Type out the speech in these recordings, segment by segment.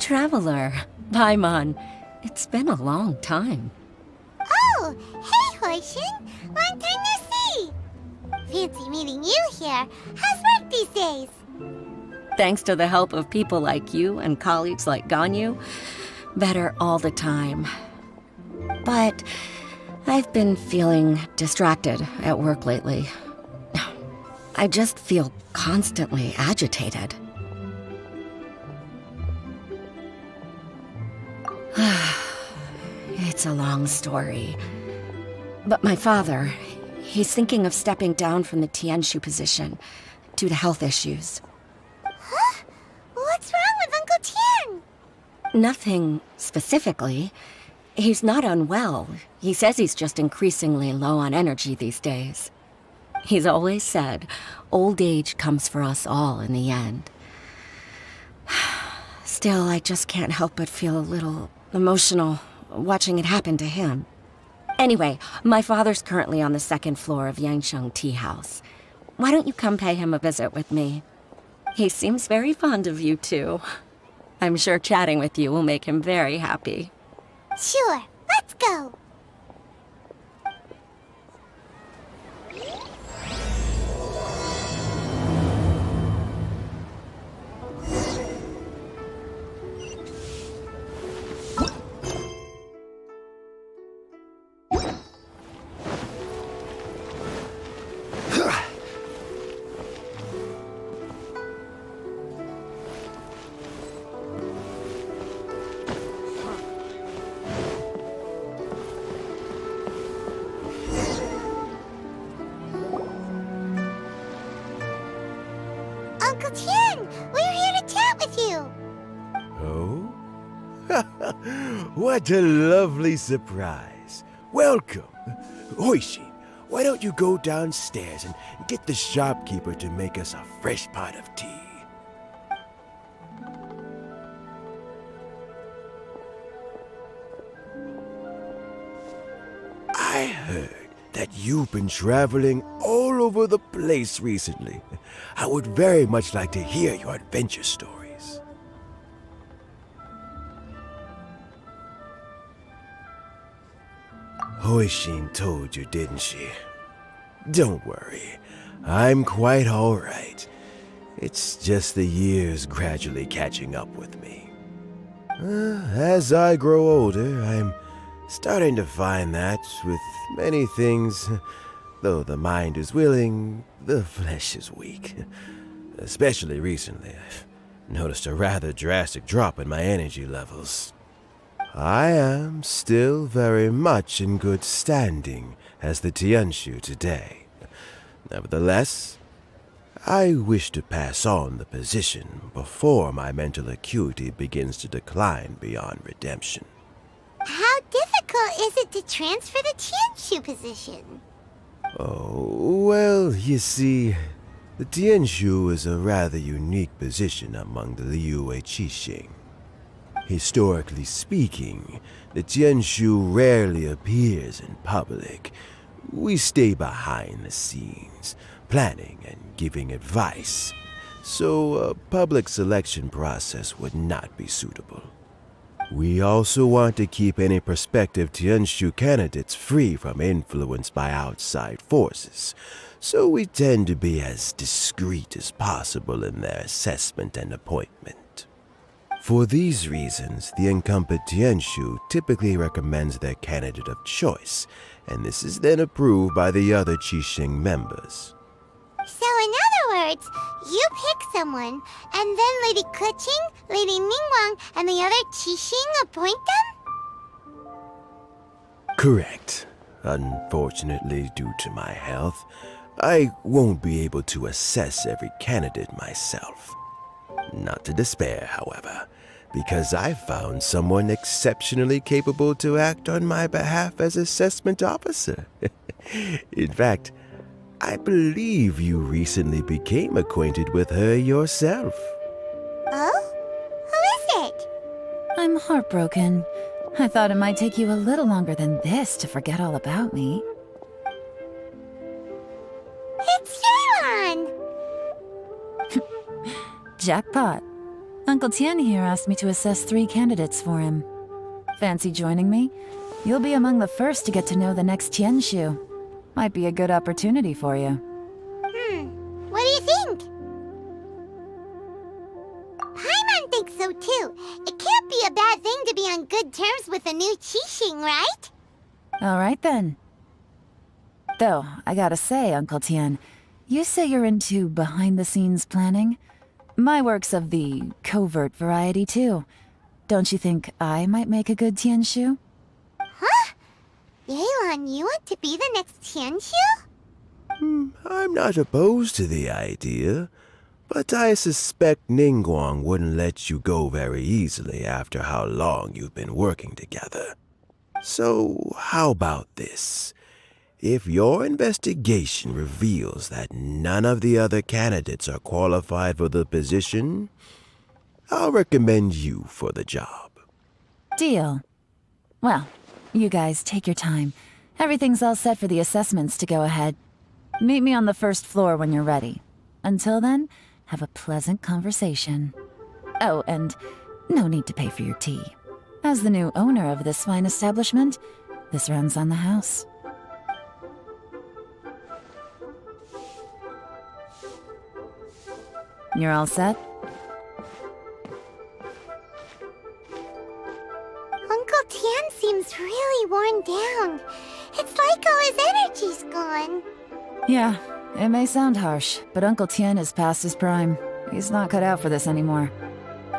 traveler. Paimon. It's been a long time. Oh, hey, Hoishin. Long time no see. Fancy meeting you here. How's work these days? Thanks to the help of people like you and colleagues like Ganyu, better all the time. But I've been feeling distracted at work lately. I just feel constantly agitated. It's a long story. But my father, he's thinking of stepping down from the Tianshu position due to health issues. Huh? What's wrong with Uncle Tian? Nothing specifically. He's not unwell. He says he's just increasingly low on energy these days. He's always said, old age comes for us all in the end. Still, I just can't help but feel a little emotional watching it happen to him. Anyway, my father's currently on the second floor of Yangsheng Tea House. Why don't you come pay him a visit with me? He seems very fond of you, too. I'm sure chatting with you will make him very happy. Sure, let's go. Uncle Tian, we're here to chat with you. Oh? What a lovely surprise. Welcome. Hoishin, why don't you go downstairs and get the shopkeeper to make us a fresh pot of tea? I heard that you've been traveling all over the place recently. I would very much like to hear your adventure stories. Hoishin told you, didn't she? Don't worry, I'm quite all right. It's just the years gradually catching up with me. As I grow older, I'm starting to find that with many things, though the mind is willing, the flesh is weak. Especially recently, I've noticed a rather drastic drop in my energy levels. I am still very much in good standing as the Tianshu today. Nevertheless, I wish to pass on the position before my mental acuity begins to decline beyond redemption. How difficult is it to transfer the Tianshu position? Oh, well, you see, the Tianshu is a rather unique position among the Liyue Qixing. Historically speaking, the Tianshu rarely appears in public. We stay behind the scenes, planning and giving advice, so a public selection process would not be suitable. We also want to keep any prospective Tianshu candidates free from influence by outside forces, so we tend to be as discreet as possible in their assessment and appointment. For these reasons, the incumbent Tianshu typically recommends their candidate of choice, and this is then approved by the other Qixing members. So in other words, you pick someone, and then Lady Keqing, Lady Ningguang, and the other Qixing appoint them? Correct. Unfortunately, due to my health, I won't be able to assess every candidate myself. Not to despair, however, because I found someone exceptionally capable to act on my behalf as assessment officer. In fact, I believe you recently became acquainted with her yourself. Oh? Who is it? I'm heartbroken. I thought it might take you a little longer than this to forget all about me. It's Yelan! Jackpot. Uncle Tian here asked me to assess 3 candidates for him. Fancy joining me? You'll be among the first to get to know the next Tianshu. Might be a good opportunity for you. What do you think? Paimon thinks so too. It can't be a bad thing to be on good terms with a new Qixing, right? Alright then. Though, I gotta say, Uncle Tian, you say you're into behind-the-scenes planning? My work's of the covert variety too. Don't you think I might make a good Tianshu? Huh? Yelan, you want to be the next Tianshu? I'm not opposed to the idea, but I suspect Ningguang wouldn't let you go very easily after how long you've been working together. So, how about this? If your investigation reveals that none of the other candidates are qualified for the position, I'll recommend you for the job. Deal. Well, you guys take your time. Everything's all set for the assessments to go ahead. Meet me on the first floor when you're ready. Until then, have a pleasant conversation. Oh, and no need to pay for your tea. As the new owner of this fine establishment, this runs on the house. You're all set? Uncle Tian seems really worn down. It's like all his energy's gone. Yeah, it may sound harsh, but Uncle Tian is past his prime. He's not cut out for this anymore.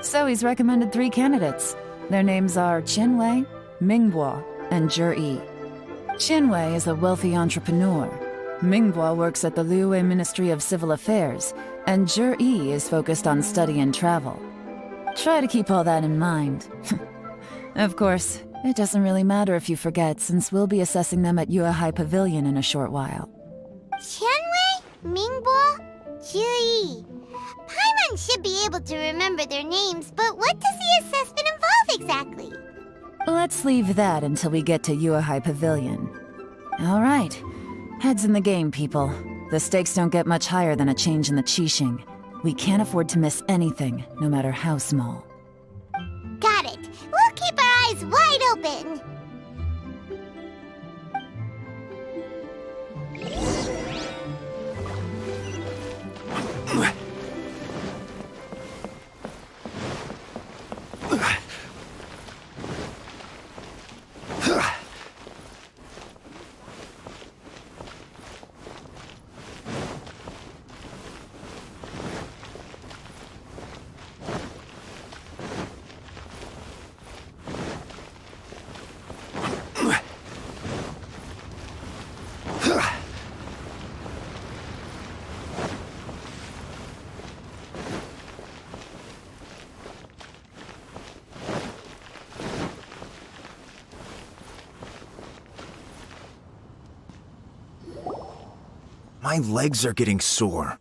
So he's recommended 3 candidates. Their names are Qinwei, Mingbo, and Zhi. Qinwei is a wealthy entrepreneur. Mingbo works at the Liyue Ministry of Civil Affairs, and Zhi is focused on study and travel. Try to keep all that in mind. Of course, it doesn't really matter if you forget, since we'll be assessing them at Yuehai Pavilion in a short while. Qianwei, Mingbo, Zhi. Paimon should be able to remember their names, but what does the assessment involve exactly? Let's leave that until we get to Yuehai Pavilion. All right. Heads in the game, people. The stakes don't get much higher than a change in the Qixing. We can't afford to miss anything, no matter how small. Got it. We'll keep our eyes wide open. My legs are getting sore.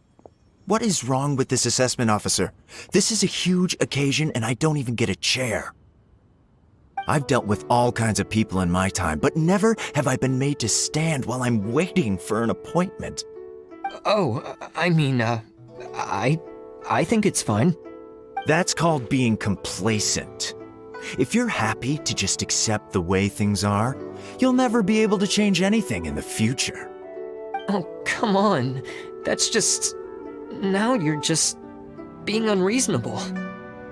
What is wrong with this assessment officer? This is a huge occasion and I don't even get a chair. I've dealt with all kinds of people in my time, but never have I been made to stand while I'm waiting for an appointment. Oh, I mean, I think it's fine. That's called being complacent. If you're happy to just accept the way things are, you'll never be able to change anything in the future. Oh, come on. That's just... Now you're just being unreasonable.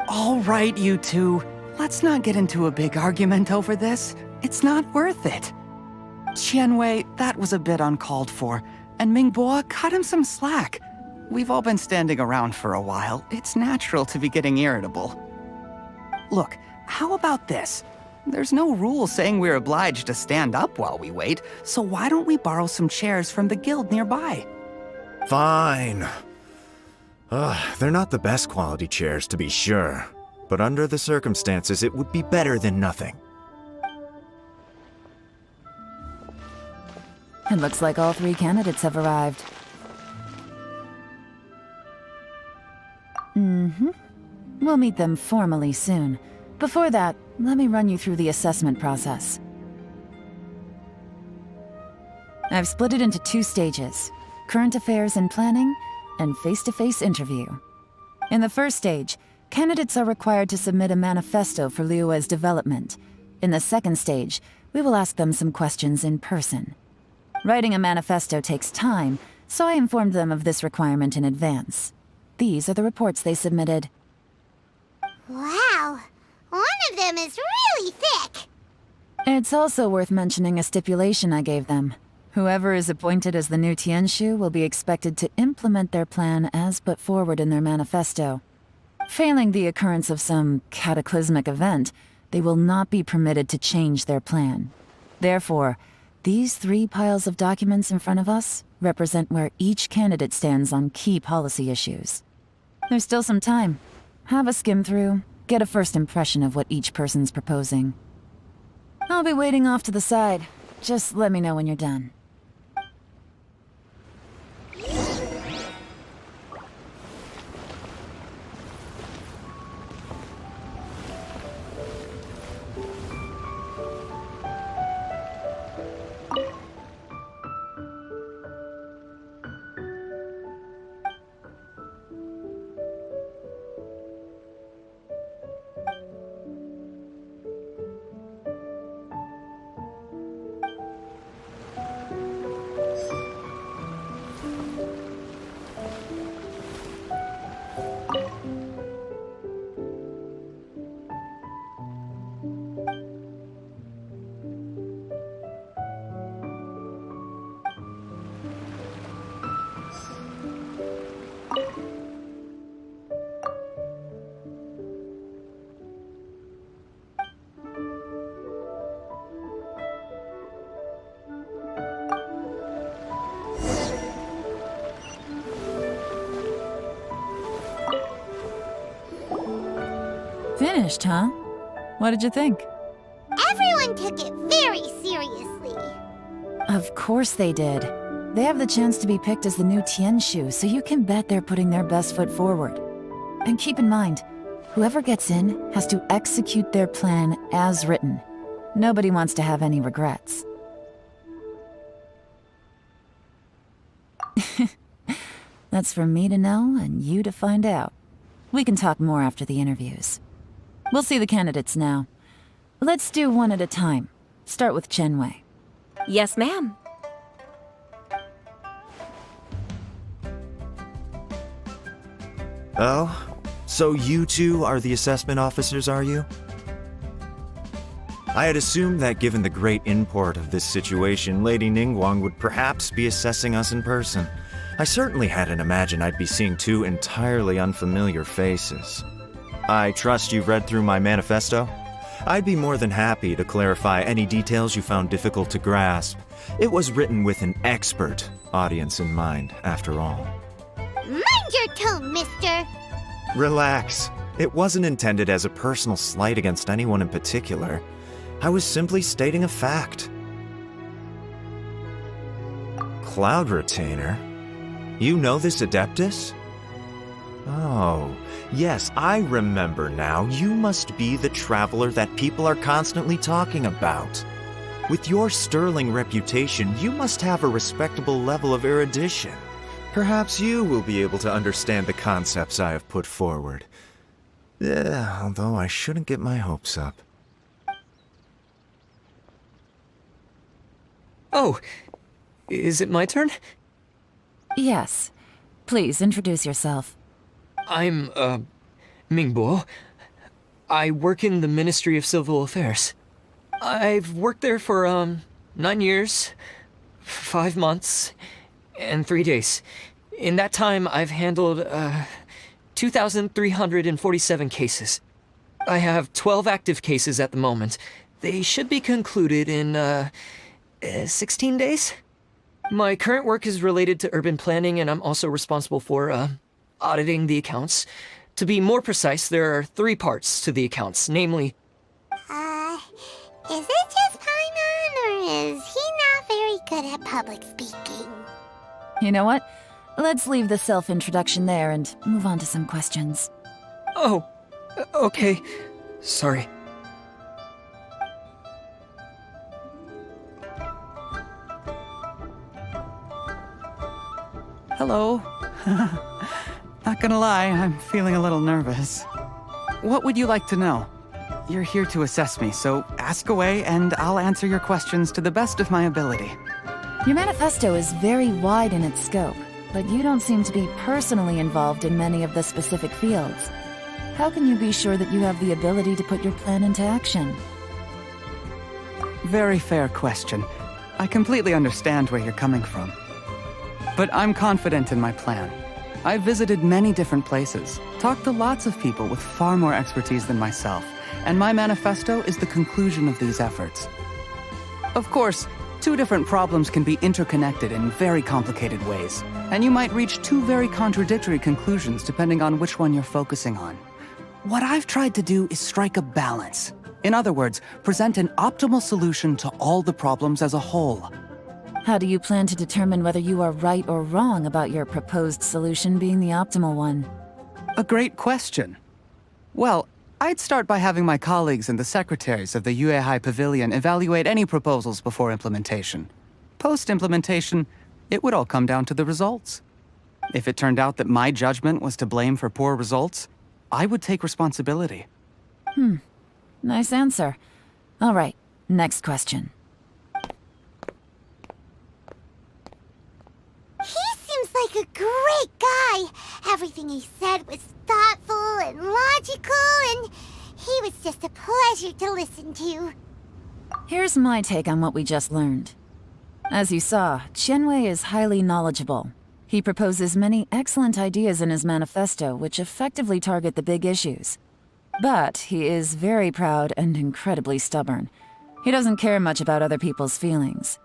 All right, you two. Let's not get into a big argument over this. It's not worth it. Qianwei, that was a bit uncalled for, and Mingbo, cut him some slack. We've all been standing around for a while. It's natural to be getting irritable. Look, how about this? There's no rule saying we're obliged to stand up while we wait, so why don't we borrow some chairs from the guild nearby? Fine. They're not the best quality chairs, to be sure. But under the circumstances, it would be better than nothing. It looks like all 3 candidates have arrived. We'll meet them formally soon. Before that, let me run you through the assessment process. I've split it into 2 stages: current affairs and planning, and face-to-face interview. In the first stage, Candidates are required to submit a manifesto for Liyue's development. In the second stage, we will ask them some questions in person. Writing a manifesto takes time, so I informed them of this requirement in advance. These are the reports they submitted. Wow, one of them is really thick. It's also worth mentioning a stipulation I gave them. Whoever is appointed as the new Tianshu will be expected to implement their plan as put forward in their manifesto. Failing the occurrence of some cataclysmic event, they will not be permitted to change their plan. Therefore, these 3 piles of documents in front of us represent where each candidate stands on key policy issues. There's still some time. Have a skim through, get a first impression of what each person's proposing. I'll be waiting off to the side. Just let me know when you're done. Finished, huh? What did you think? Everyone took it very seriously. Of course they did. They have the chance to be picked as the new Tianshu, so you can bet they're putting their best foot forward. And keep in mind, whoever gets in has to execute their plan as written. Nobody wants to have any regrets. That's for me to know and you to find out. We can talk more after the interviews. We'll see the candidates now. Let's do one at a time. Start with Chenwei. Yes, ma'am. Oh? So you two are the assessment officers, are you? I had assumed that given the great import of this situation, Lady Ningguang would perhaps be assessing us in person. I certainly hadn't imagined I'd be seeing 2 entirely unfamiliar faces. I trust you've read through my manifesto? I'd be more than happy to clarify any details you found difficult to grasp. It was written with an expert audience in mind, after all. Mind your tone, mister. Relax. It wasn't intended as a personal slight against anyone in particular. I was simply stating a fact. Cloud Retainer? You know this Adeptus? Oh, yes, I remember now. You must be the traveler that people are constantly talking about. With your sterling reputation, you must have a respectable level of erudition. Perhaps you will be able to understand the concepts I have put forward. Although I shouldn't get my hopes up. Oh, is it my turn? Yes. Please introduce yourself. I'm, Mingbo. I work in the Ministry of Civil Affairs. I've worked there for, 9 years, 5 months, and 3 days. In that time, I've handled, 2,347 cases. I have 12 active cases at the moment. They should be concluded in, 16 days? My current work is related to urban planning, and I'm also responsible for, auditing the accounts. To be more precise, there are 3 parts to the accounts, namely... Is it just Paimon, or is he not very good at public speaking? You know what? Let's leave the self-introduction there and move on to some questions. Oh, okay. Sorry. Hello. Not gonna lie, I'm feeling a little nervous. What would you like to know? You're here to assess me, so ask away and I'll answer your questions to the best of my ability. Your manifesto is very wide in its scope, but you don't seem to be personally involved in many of the specific fields. How can you be sure that you have the ability to put your plan into action? Very fair question. I completely understand where you're coming from. But I'm confident in my plan. I've visited many different places, talked to lots of people with far more expertise than myself, and my manifesto is the conclusion of these efforts. Of course, two different problems can be interconnected in very complicated ways, and you might reach two very contradictory conclusions depending on which one you're focusing on. What I've tried to do is strike a balance. In other words, present an optimal solution to all the problems as a whole. How do you plan to determine whether you are right or wrong about your proposed solution being the optimal one? A great question. Well, I'd start by having my colleagues and the secretaries of the Yuehai Pavilion evaluate any proposals before implementation. Post-implementation, it would all come down to the results. If it turned out that my judgment was to blame for poor results, I would take responsibility. Nice answer. All right, next question. He seems like a great guy. Everything he said was thoughtful and logical, and he was just a pleasure to listen to. Here's my take on what we just learned. As you saw, Qianwei is highly knowledgeable. He proposes many excellent ideas in his manifesto which effectively target the big issues. But he is very proud and incredibly stubborn. He doesn't care much about other people's feelings.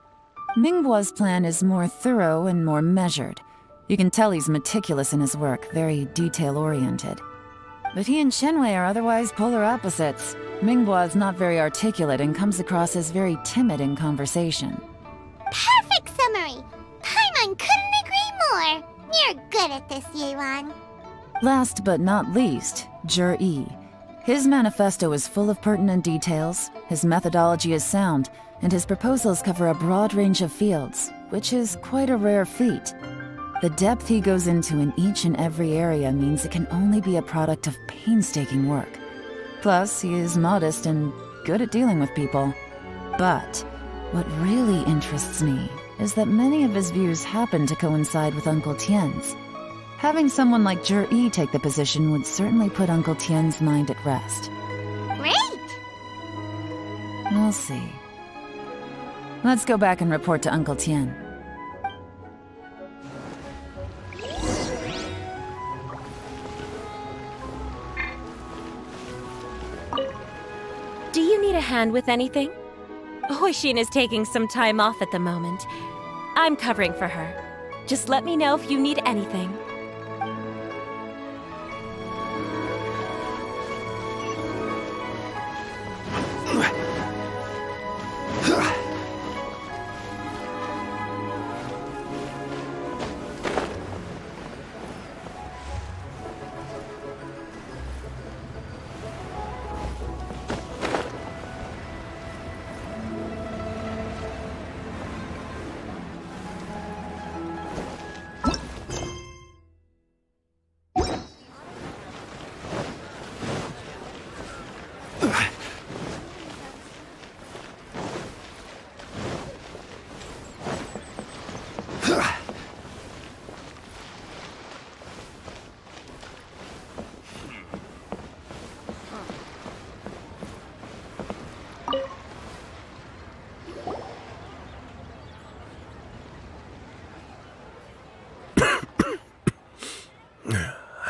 Mingbuo's plan is more thorough and more measured. You can tell he's meticulous in his work, very detail-oriented. But he and Qianwei are otherwise polar opposites. Mingbuo is not very articulate and comes across as very timid in conversation. Perfect summary! Paimon couldn't agree more! You're good at this, Yelan. Last but not least, Yi. His manifesto is full of pertinent details, his methodology is sound, and his proposals cover a broad range of fields, which is quite a rare feat. The depth he goes into in each and every area means it can only be a product of painstaking work. Plus, he is modest and good at dealing with people. But what really interests me is that many of his views happen to coincide with Uncle Tien's. Having someone like Yi take the position would certainly put Uncle Tien's mind at rest. Great! We'll see. Let's go back and report to Uncle Tien. Do you need a hand with anything? Huixin is taking some time off at the moment. I'm covering for her. Just let me know if you need anything.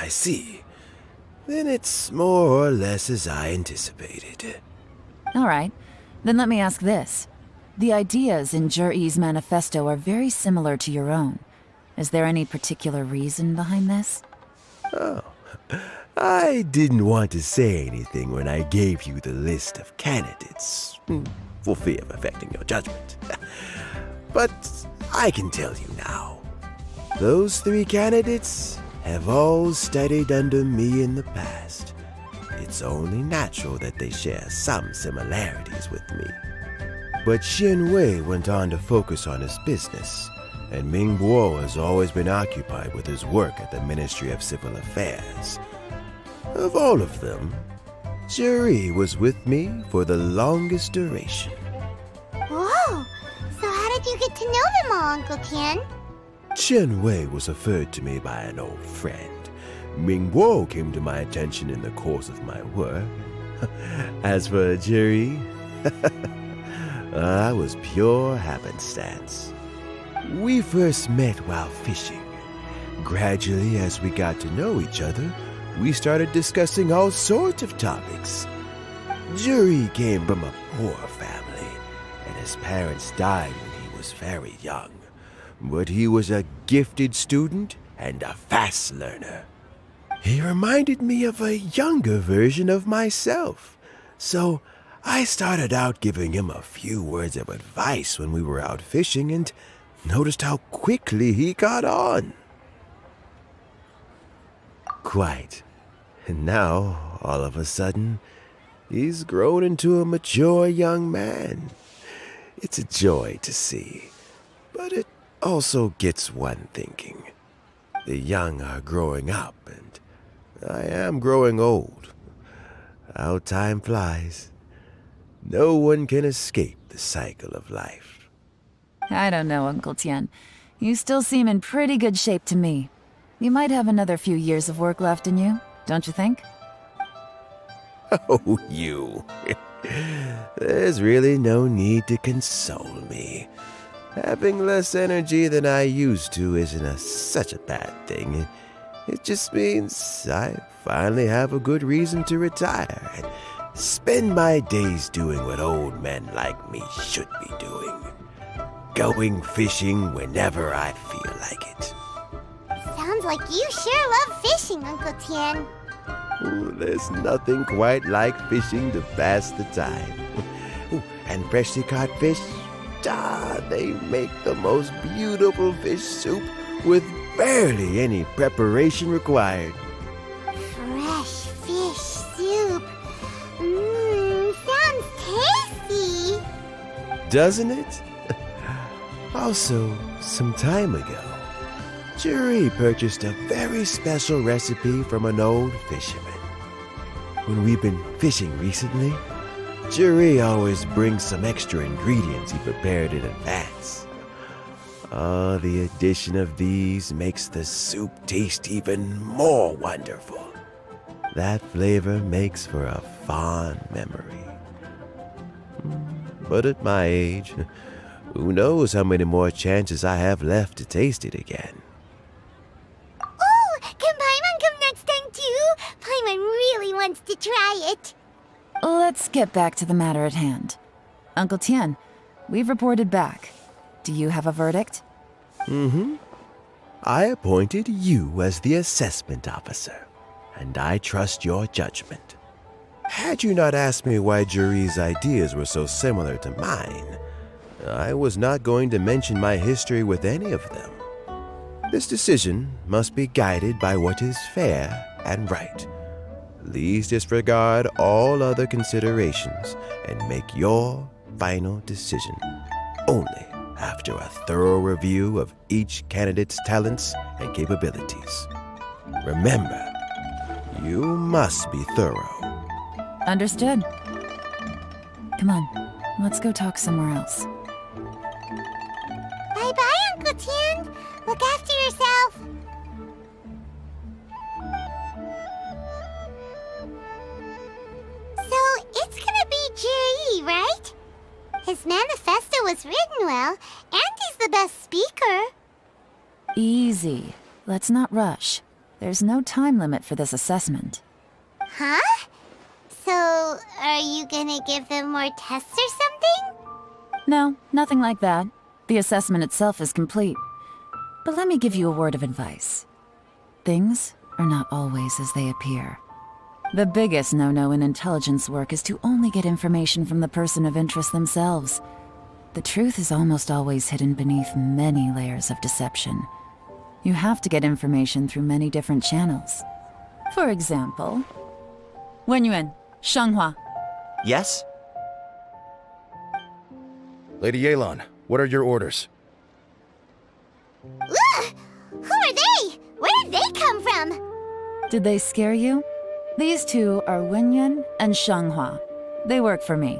I see. Then it's more or less as I anticipated. All right, then let me ask this. The ideas in Yi's manifesto are very similar to your own. Is there any particular reason behind this? Oh, I didn't want to say anything when I gave you the list of candidates, for fear of affecting your judgment. But I can tell you now. Those 3 candidates have all studied under me in the past. It's only natural that they share some similarities with me. But Qianwei went on to focus on his business, and Mingbuo has always been occupied with his work at the Ministry of Civil Affairs. Of all of them, Juri was with me for the longest duration. Whoa! So how did you get to know them all, Uncle Tian? Chen Wei was referred to me by an old friend. Mingguo came to my attention in the course of my work. As for Juri, I was pure happenstance. We first met while fishing. Gradually, as we got to know each other, we started discussing all sorts of topics. Juri came from a poor family, and his parents died when he was very young. But he was a gifted student and a fast learner. He reminded me of a younger version of myself, so I started out giving him a few words of advice when we were out fishing and noticed how quickly he caught on. Quite. And now, all of a sudden, he's grown into a mature young man. It's a joy to see, but it also gets one thinking. The young are growing up, and I am growing old. How time flies. No one can escape the cycle of life. I don't know, Uncle Tian. You still seem in pretty good shape to me. You might have another few years of work left in you, don't you think? Oh, you. There's really no need to console me. Having less energy than I used to isn't such a bad thing. It just means I finally have a good reason to retire and spend my days doing what old men like me should be doing. Going fishing whenever I feel like it. Sounds like you sure love fishing, Uncle Tian. Ooh, there's nothing quite like fishing to pass the time. Ooh, and freshly caught fish, they make the most beautiful fish soup with barely any preparation required. Fresh fish soup. Sounds tasty. Doesn't it? Also, some time ago, Juri purchased a very special recipe from an old fisherman. When we've been fishing recently, Juri always brings some extra ingredients he prepared in advance. The addition of these makes the soup taste even more wonderful. That flavor makes for a fond memory. But at my age, who knows how many more chances I have left to taste it again. Oh, can Paimon come next time too? Paimon really wants to try it. Let's get back to the matter at hand. Uncle Tian, we've reported back. Do you have a verdict? I appointed you as the assessment officer, and I trust your judgment. Had you not asked me why Juri's ideas were so similar to mine, I was not going to mention my history with any of them. This decision must be guided by what is fair and right. Please disregard all other considerations and make your final decision only after a thorough review of each candidate's talents and capabilities. Remember, you must be thorough. Understood. Come on, let's go talk somewhere else. Bye-bye, Uncle Tian. Look after yourself. So, it's gonna be Juri, right? His manifesto was written well, and he's the best speaker. Easy. Let's not rush. There's no time limit for this assessment. Huh? So, are you gonna give them more tests or something? No, nothing like that. The assessment itself is complete. But let me give you a word of advice. Things are not always as they appear. The biggest no-no in intelligence work is to only get information from the person of interest themselves. The truth is almost always hidden beneath many layers of deception. You have to get information through many different channels. For example, Wenyuan, Shanghua. Yes? Lady Yelan, what are your orders? Ugh! Who are they? Where did they come from? Did they scare you? These two are Wenyuan and Shanghua. They work for me.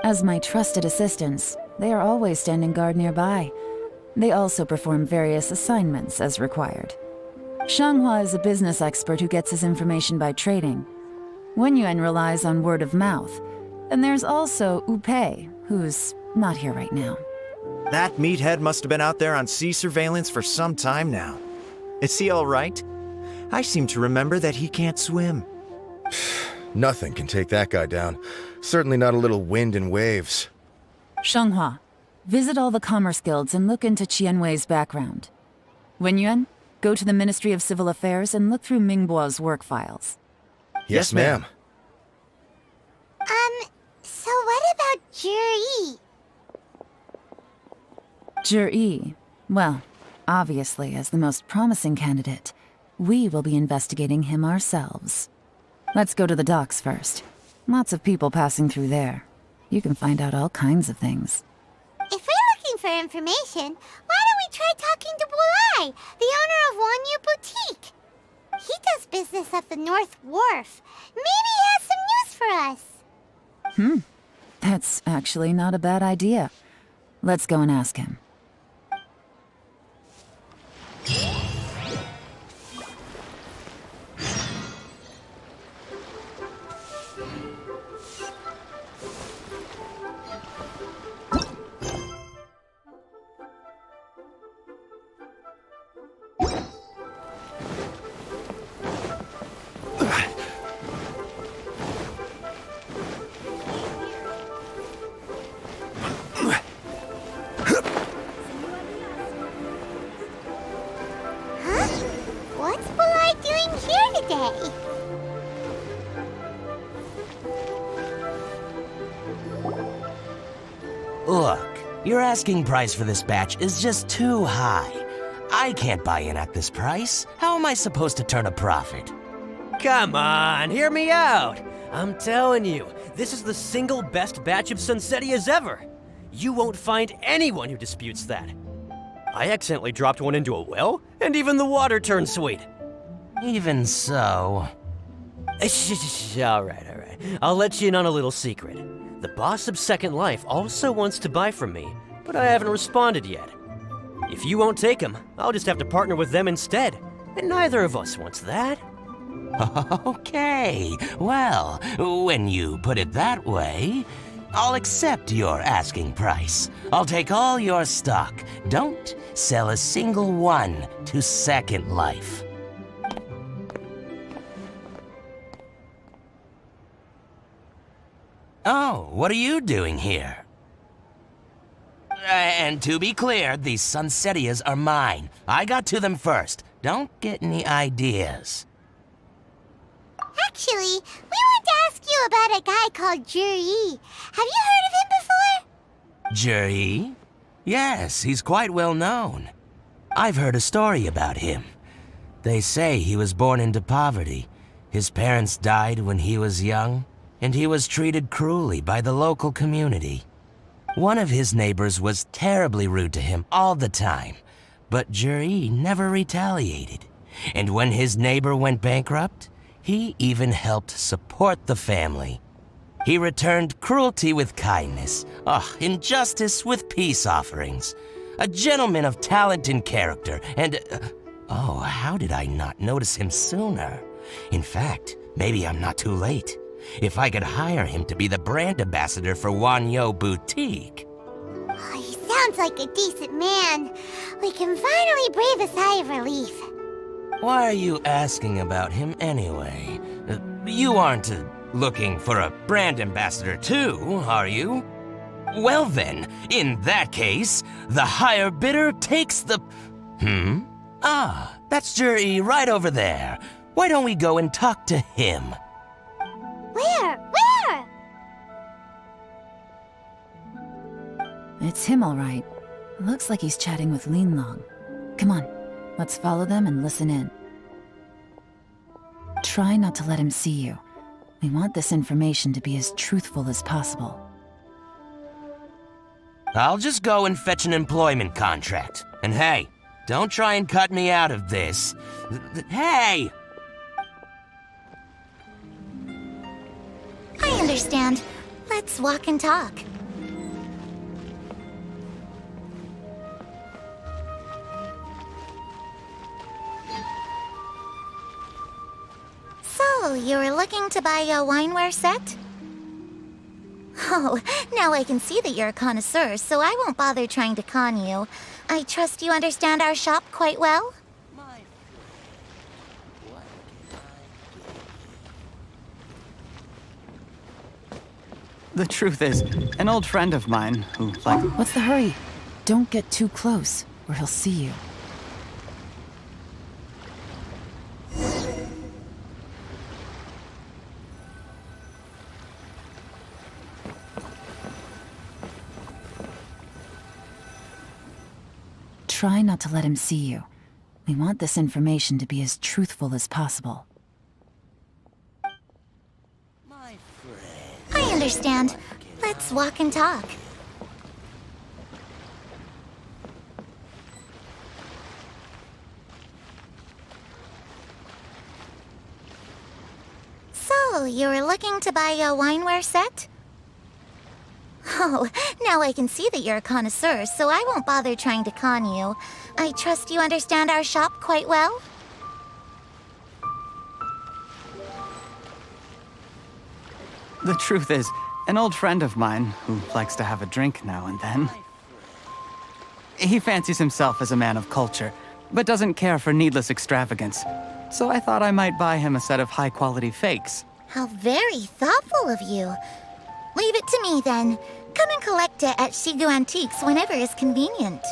As my trusted assistants, they are always standing guard nearby. They also perform various assignments as required. Shanghua is a business expert who gets his information by trading. Wenyuan relies on word of mouth. And there's also Upei, who's not here right now. That meathead must have been out there on sea surveillance for some time now. Is he all right? I seem to remember that he can't swim. Nothing can take that guy down. Certainly not a little wind and waves. Shanghua, visit all the commerce guilds and look into Qianwei's background. Wenyuan, go to the Ministry of Civil Affairs and look through Mingbo's work files. Yes, ma'am. So what about Juri? Juri, well, obviously as the most promising candidate, we will be investigating him ourselves. Let's go to the docks first. Lots of people passing through there. You can find out all kinds of things. If we're looking for information, why don't we try talking to Bulai, the owner of Wanyu Boutique? He does business at the North Wharf. Maybe he has some news for us. That's actually not a bad idea. Let's go and ask him. What's Bulai doing here today? Look, your asking price for this batch is just too high. I can't buy in at this price. How am I supposed to turn a profit? Come on, hear me out. I'm telling you, this is the single best batch of Sunsettias ever. You won't find anyone who disputes that. I accidentally dropped one into a well, and even the water turned sweet. Even so... All right. I'll let you in on a little secret. The boss of Second Life also wants to buy from me, but I haven't responded yet. If you won't take him, I'll just have to partner with them instead, and neither of us wants that. Okay, well, when you put it that way, I'll accept your asking price. I'll take all your stock. Don't sell a single one to Second Life. Oh, what are you doing here? And to be clear, these Sunsettias are mine. I got to them first. Don't get any ideas. Actually, we want to ask you about a guy called Juri. Have you heard of him before? Juri? Yes, he's quite well known. I've heard a story about him. They say he was born into poverty. His parents died when he was young, and he was treated cruelly by the local community. One of his neighbors was terribly rude to him all the time, but Juri never retaliated. And when his neighbor went bankrupt, he even helped support the family. He returned cruelty with kindness, injustice with peace offerings. A gentleman of talent and character, and... how did I not notice him sooner? In fact, maybe I'm not too late. If I could hire him to be the brand ambassador for Wanyu Boutique. Oh, he sounds like a decent man. We can finally breathe a sigh of relief. Why are you asking about him anyway? You aren't looking for a brand ambassador too, are you? Well then, in that case, the higher bidder takes the... that's Juri right over there. Why don't we go and talk to him? Where? It's him, all right. Looks like he's chatting with Linlong. Come on, let's follow them and listen in. Try not to let him see you. We want this information to be as truthful as possible. I'll just go and fetch an employment contract. And hey, don't try and cut me out of this. Hey! understand. Let's walk and talk. So, you were looking to buy a wineware set? Oh, now I can see that you're a connoisseur, so I won't bother trying to con you. I trust you understand our shop quite well? The truth is, an old friend of mine who, like... What's the hurry? Don't get too close, or he'll see you. Try not to let him see you. We want this information to be as truthful as possible. I understand. Let's walk and talk. So, you were looking to buy a wineware set? Oh, now I can see that you're a connoisseur, so I won't bother trying to con you. I trust you understand our shop quite well? The truth is, an old friend of mine who likes to have a drink now and then. He fancies himself as a man of culture, but doesn't care for needless extravagance. So I thought I might buy him a set of high-quality fakes. How very thoughtful of you. Leave it to me, then. Come and collect it at Shigu Antiques whenever is convenient.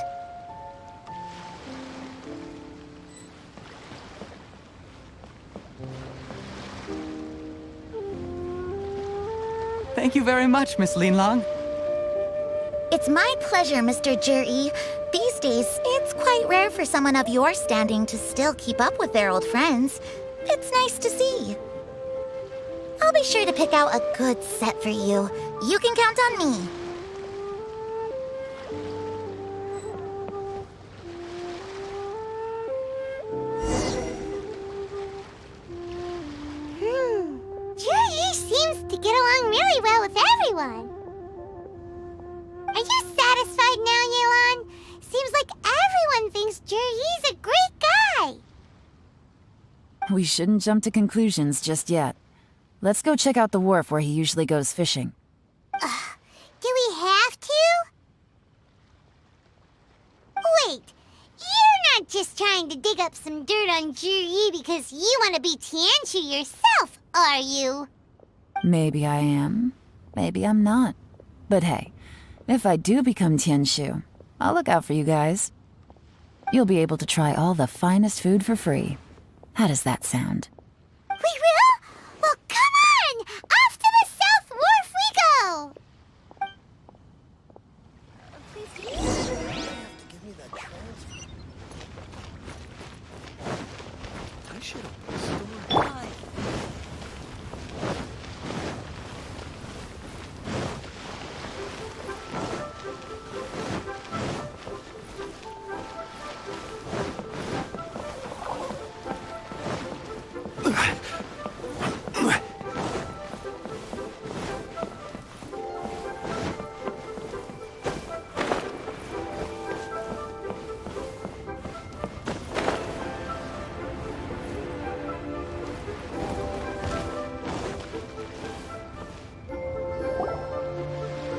Thank you very much, Miss Linlong. It's my pleasure, Mr. Juri. These days, it's quite rare for someone of your standing to still keep up with their old friends. It's nice to see. I'll be sure to pick out a good set for you. You can count on me. Juri seems to get along really well with everyone. Are you satisfied now, Yelan? Seems like everyone thinks Juri's a great guy. We shouldn't jump to conclusions just yet. Let's go check out the wharf where he usually goes fishing. Do we have to? Wait, you're not just trying to dig up some dirt on Juri because you want to be Tianshu yourself, are you? Maybe I am. Maybe I'm not. But hey, if I do become Tianshu, I'll look out for you guys. You'll be able to try all the finest food for free. How does that sound? We will? Well, come on! Off to the South Wharf we go!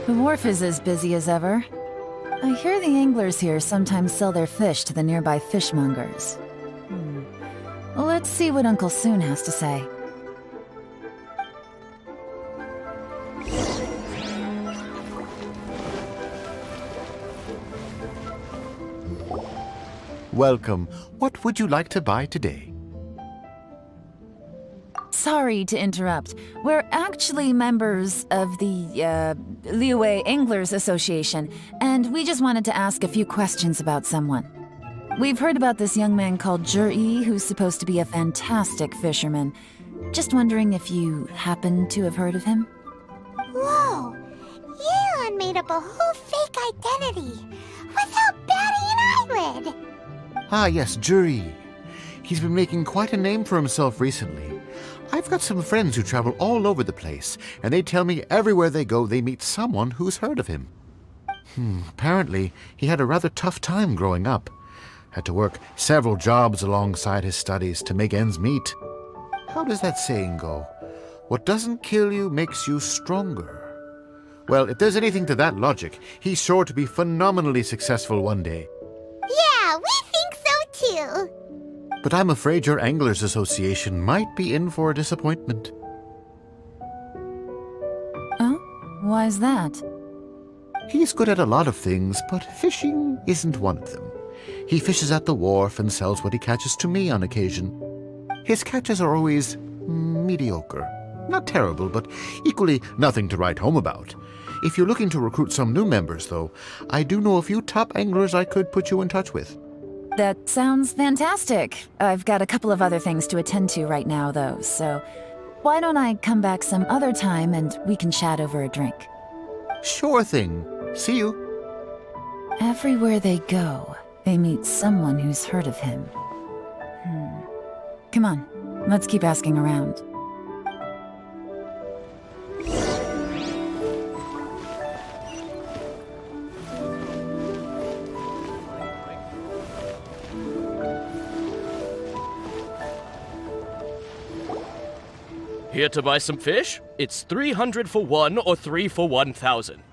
The wharf is as busy as ever. I hear the anglers here sometimes sell their fish to the nearby fishmongers. Let's see what Uncle Soon has to say. Welcome. What would you like to buy today? Sorry to interrupt. We're actually members of the, Liyue Anglers Association, and we just wanted to ask a few questions about someone. We've heard about this young man called Juri, who's supposed to be a fantastic fisherman. Just wondering if you happen to have heard of him? Whoa! Yelan made up a whole fake identity without batting an eyelid! Ah, yes, Juri. He's been making quite a name for himself recently. I've got some friends who travel all over the place, and they tell me everywhere they go they meet someone who's heard of him. Apparently, he had a rather tough time growing up. Had to work several jobs alongside his studies to make ends meet. How does that saying go? What doesn't kill you makes you stronger. Well, if there's anything to that logic, he's sure to be phenomenally successful one day. Yeah, we think so too. But I'm afraid your Anglers Association might be in for a disappointment. Oh? Why's that? He's good at a lot of things, but fishing isn't one of them. He fishes at the wharf and sells what he catches to me on occasion. His catches are always mediocre. Not terrible, but equally nothing to write home about. If you're looking to recruit some new members, though, I do know a few top anglers I could put you in touch with. That sounds fantastic. I've got a couple of other things to attend to right now, though, so why don't I come back some other time and we can chat over a drink? Sure thing. See you. Everywhere they go, they meet someone who's heard of him. Come on, let's keep asking around. Here to buy some fish? It's 300 for one or 3 for 1,000.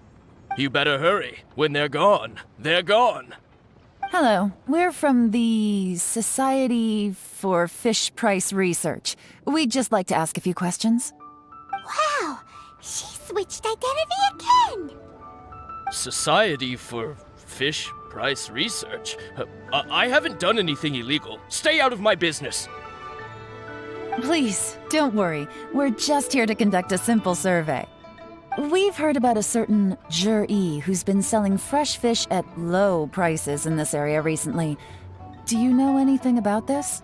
You better hurry. When they're gone, they're gone. Hello, we're from the Society for Fish Price Research. We'd just like to ask a few questions. Wow, she switched identity again. Society for Fish Price Research? I haven't done anything illegal. Stay out of my business. Please, don't worry. We're just here to conduct a simple survey. We've heard about a certain Jur-E who's been selling fresh fish at low prices in this area recently. Do you know anything about this?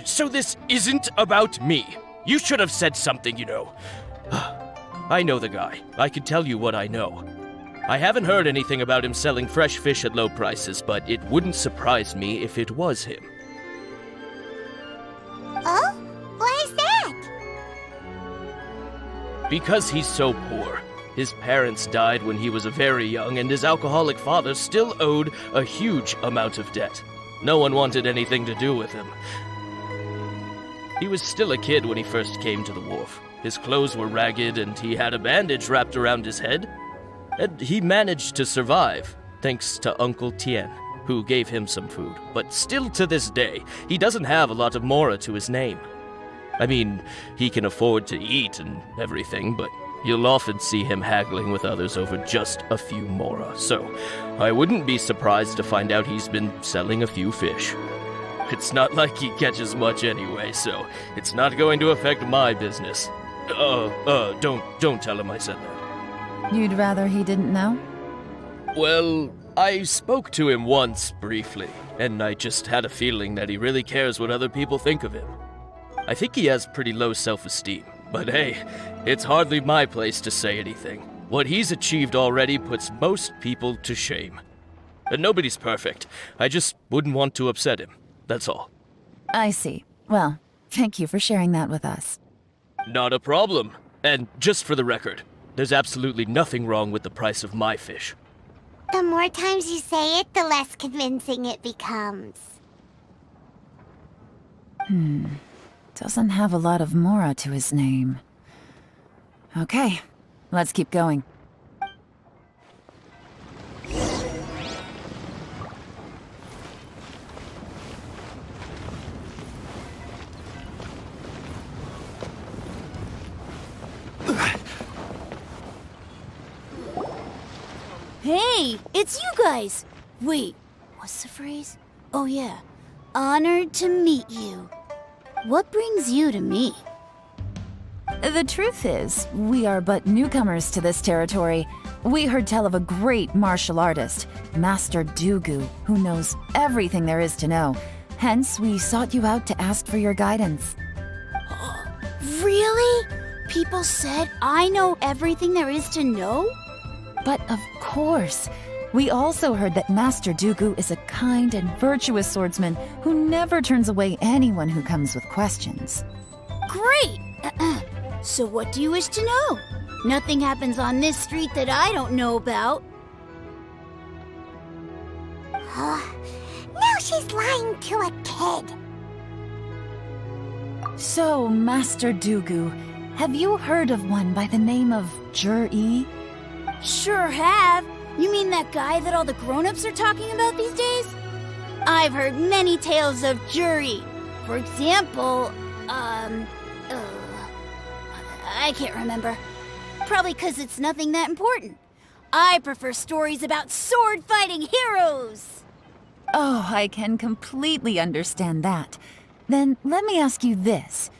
So this isn't about me. You should have said something, you know. I know the guy. I can tell you what I know. I haven't heard anything about him selling fresh fish at low prices, but it wouldn't surprise me if it was him. Oh? Why is that? Because he's so poor. His parents died when he was very young, and his alcoholic father still owed a huge amount of debt. No one wanted anything to do with him. He was still a kid when he first came to the wharf. His clothes were ragged, and he had a bandage wrapped around his head. And he managed to survive, thanks to Uncle Tien, who gave him some food. But still to this day, he doesn't have a lot of mora to his name. I mean, he can afford to eat and everything, but you'll often see him haggling with others over just a few mora. So, I wouldn't be surprised to find out he's been selling a few fish. It's not like he catches much anyway, so it's not going to affect my business. Don't tell him I said that. You'd rather he didn't know? Well, I spoke to him once, briefly, and I just had a feeling that he really cares what other people think of him. I think he has pretty low self-esteem, but hey, it's hardly my place to say anything. What he's achieved already puts most people to shame. And nobody's perfect. I just wouldn't want to upset him, that's all. I see. Well, thank you for sharing that with us. Not a problem. And just for the record, there's absolutely nothing wrong with the price of my fish. The more times you say it, the less convincing it becomes. Doesn't have a lot of mora to his name. Okay, let's keep going. Hey, it's you guys! Wait, what's the phrase? Oh yeah, honored to meet you. What brings you to me? The truth is, we are but newcomers to this territory. We heard tell of a great martial artist, Master Dugu, who knows everything there is to know. Hence, we sought you out to ask for your guidance. Really? People said I know everything there is to know? But of course, we also heard that Master Dugu is a kind and virtuous swordsman who never turns away anyone who comes with questions. Great! So what do you wish to know? Nothing happens on this street that I don't know about. Now she's lying to a kid. So, Master Dugu, have you heard of one by the name of Jur-E? Sure have. You mean that guy that all the grown-ups are talking about these days? I've heard many tales of Juri. For example, I can't remember. Probably because it's nothing that important. I prefer stories about sword-fighting heroes. Oh, I can completely understand that. Then let me ask you this.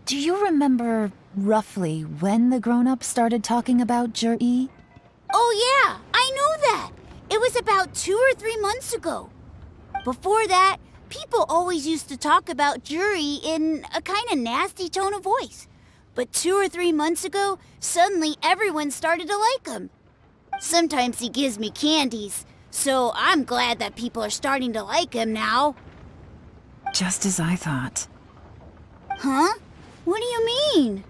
Do you remember roughly when the grown-ups started talking about Jur-E? Oh yeah, I know that. It was about 2 or 3 months ago. Before that, people always used to talk about Juri in a kind of nasty tone of voice. But 2 or 3 months ago, suddenly everyone started to like him. Sometimes he gives me candies, so I'm glad that people are starting to like him now. Just as I thought. Huh? What do you mean?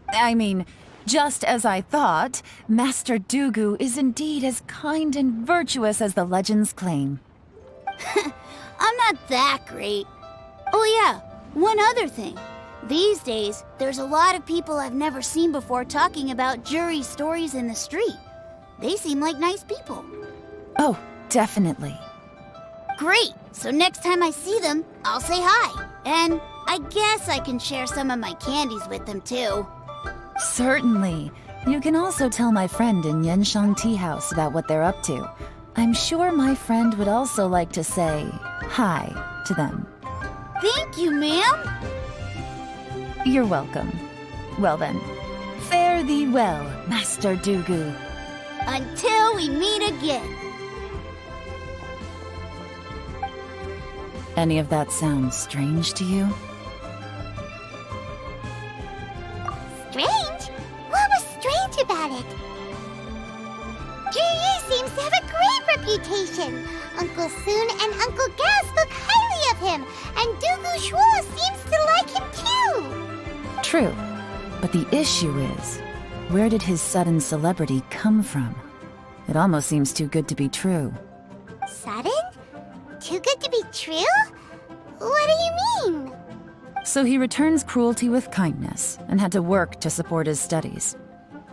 I mean, just as I thought, Master Dugu is indeed as kind and virtuous as the legends claim. I'm not that great. Oh yeah, one other thing. These days, there's a lot of people I've never seen before talking about Juri stories in the street. They seem like nice people. Oh, definitely. Great! So next time I see them, I'll say hi. And I guess I can share some of my candies with them too. Certainly. You can also tell my friend in Yenshan Tea House about what they're up to. I'm sure my friend would also like to say hi to them. Thank you, ma'am. You're welcome. Well then, fare thee well, Master Dugu. Until we meet again. Any of that sound strange to you? Strange? What was strange about it? Juri seems to have a great reputation. Uncle Soon and Uncle Gao spoke highly of him, and Dugu Shuo seems to like him too. True, but the issue is, where did his sudden celebrity come from? It almost seems too good to be true. Sudden? Too good to be true? What do you mean? So he returns cruelty with kindness and had to work to support his studies.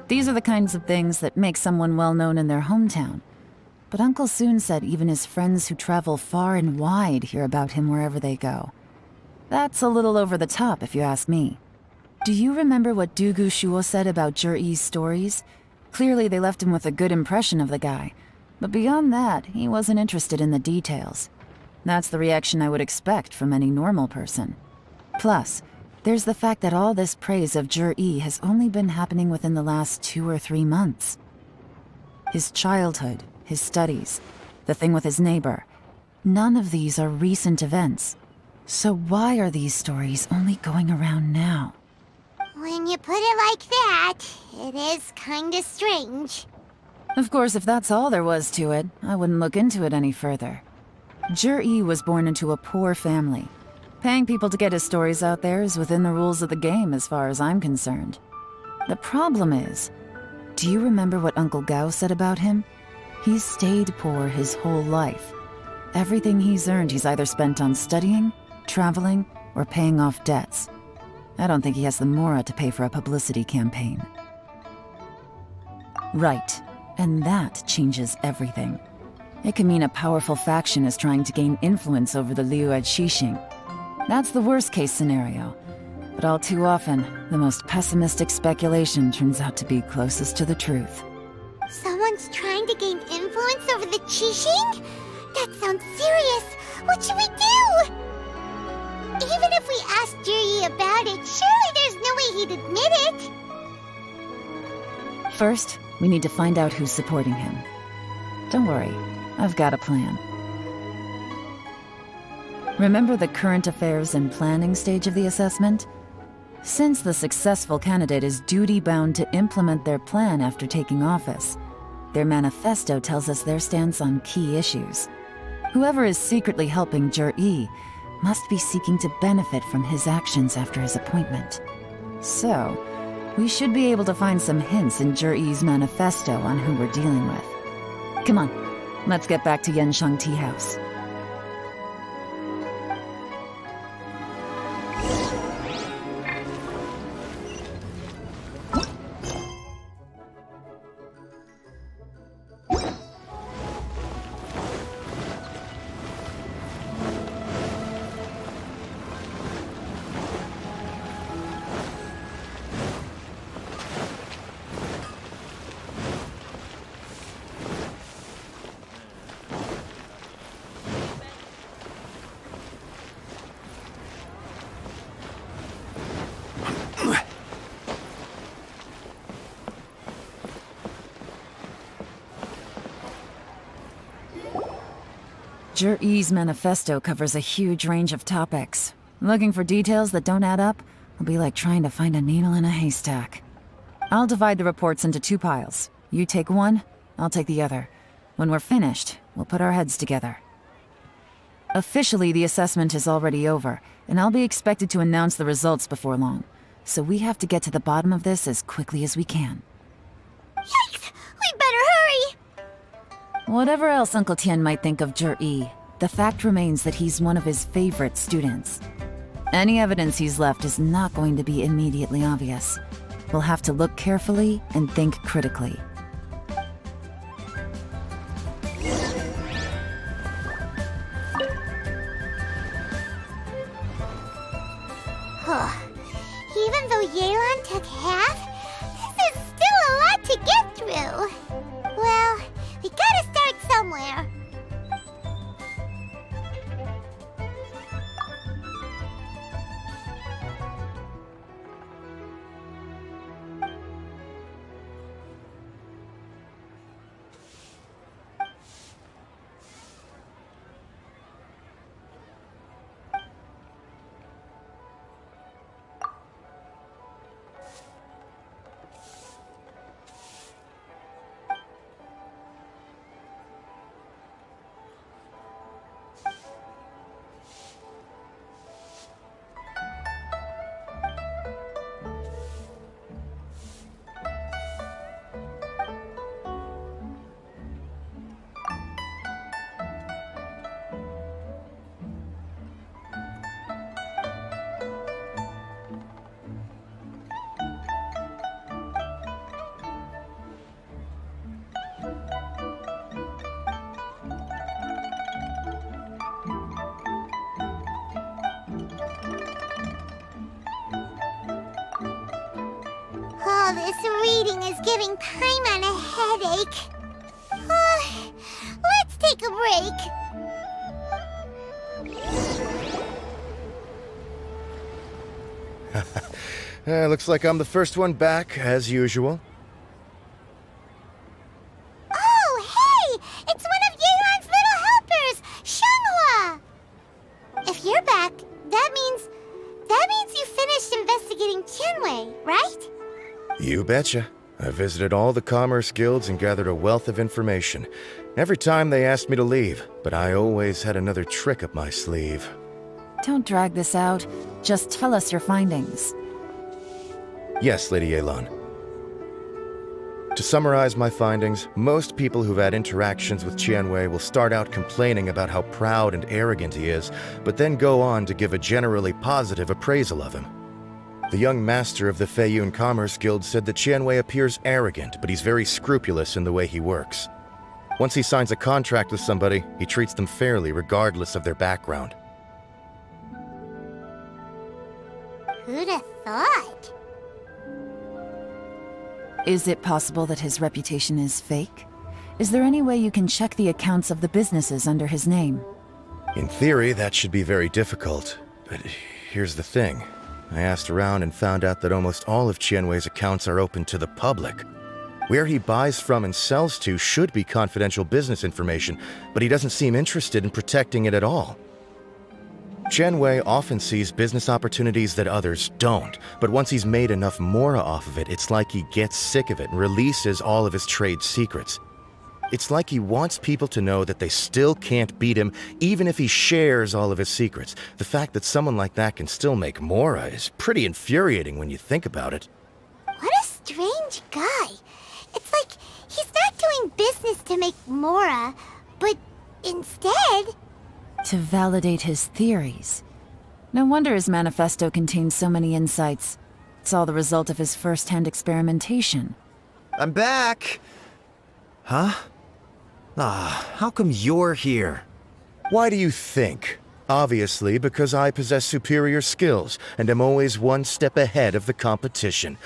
These are the kinds of things that make someone well known in their hometown. But Uncle Soon said even his friends who travel far and wide hear about him wherever they go. That's a little over the top, if you ask me. Do you remember what Dugu Shuo said about Jur-E's stories? Clearly they left him with a good impression of the guy. But beyond that, he wasn't interested in the details. That's the reaction I would expect from any normal person. Plus, there's the fact that all this praise of Jur-E has only been happening within the last 2 or 3 months. His childhood, his studies, the thing with his neighbor, none of these are recent events. So why are these stories only going around now? When you put it like that, it is kinda strange. Of course, if that's all there was to it, I wouldn't look into it any further. Jur-E was born into a poor family. Paying people to get his stories out there is within the rules of the game as far as I'm concerned. The problem is, do you remember what Uncle Gao said about him? He's stayed poor his whole life. Everything he's earned he's either spent on studying, traveling, or paying off debts. I don't think he has the mora to pay for a publicity campaign. Right, and that changes everything. It can mean a powerful faction is trying to gain influence over the Liu at Xixing. That's the worst-case scenario. But all too often, the most pessimistic speculation turns out to be closest to the truth. Someone's trying to gain influence over the Qixing? That sounds serious. What should we do? Even if we asked Juri about it, surely there's no way he'd admit it. First, we need to find out who's supporting him. Don't worry, I've got a plan. Remember the current affairs and planning stage of the assessment? Since the successful candidate is duty-bound to implement their plan after taking office, their manifesto tells us their stance on key issues. Whoever is secretly helping Jur-E must be seeking to benefit from his actions after his appointment. So, we should be able to find some hints in Zhiyi's manifesto on who we're dealing with. Come on, let's get back to Yansheng Tea House. Zhiyi's manifesto covers a huge range of topics. Looking for details that don't add up will be like trying to find a needle in a haystack. I'll divide the reports into 2 piles. You take one, I'll take the other. When we're finished, we'll put our heads together. Officially, the assessment is already over, and I'll be expected to announce the results before long. So we have to get to the bottom of this as quickly as we can. Yikes! We better hurry! Whatever else Uncle Tian might think of Zhiyi, the fact remains that he's one of his favorite students. Any evidence he's left is not going to be immediately obvious. We'll have to look carefully and think critically. Even though Yelan took half, this is still a lot to get through. Well, we gotta start somewhere. All this reading is giving Paimon a headache. Let's take a break. Looks like I'm the first one back, as usual. Oh, hey! It's one of Yelan's little helpers, Shenghua! If you're back, that means you finished investigating Qianwei, right? You betcha. I visited all the commerce guilds and gathered a wealth of information. Every time they asked me to leave, but I always had another trick up my sleeve. Don't drag this out. Just tell us your findings. Yes, Lady Yelan. To summarize my findings, most people who've had interactions with Qianwei will start out complaining about how proud and arrogant he is, but then go on to give a generally positive appraisal of him. The young master of the Feiyun Commerce Guild said that Qianwei appears arrogant, but he's very scrupulous in the way he works. Once he signs a contract with somebody, he treats them fairly regardless of their background. Who'd have thought? Is it possible that his reputation is fake? Is there any way you can check the accounts of the businesses under his name? In theory, that should be very difficult. But here's the thing. I asked around and found out that almost all of Qianwei's accounts are open to the public. Where he buys from and sells to should be confidential business information, but he doesn't seem interested in protecting it at all. Qianwei often sees business opportunities that others don't, but once he's made enough mora off of it, it's like he gets sick of it and releases all of his trade secrets. It's like he wants people to know that they still can't beat him, even if he shares all of his secrets. The fact that someone like that can still make Mora is pretty infuriating when you think about it. What a strange guy. It's like he's not doing business to make Mora, but instead... To validate his theories. No wonder his manifesto contains so many insights. It's all the result of his first-hand experimentation. I'm back! Huh? How come you're here? Why do you think? Obviously, because I possess superior skills and am always one step ahead of the competition.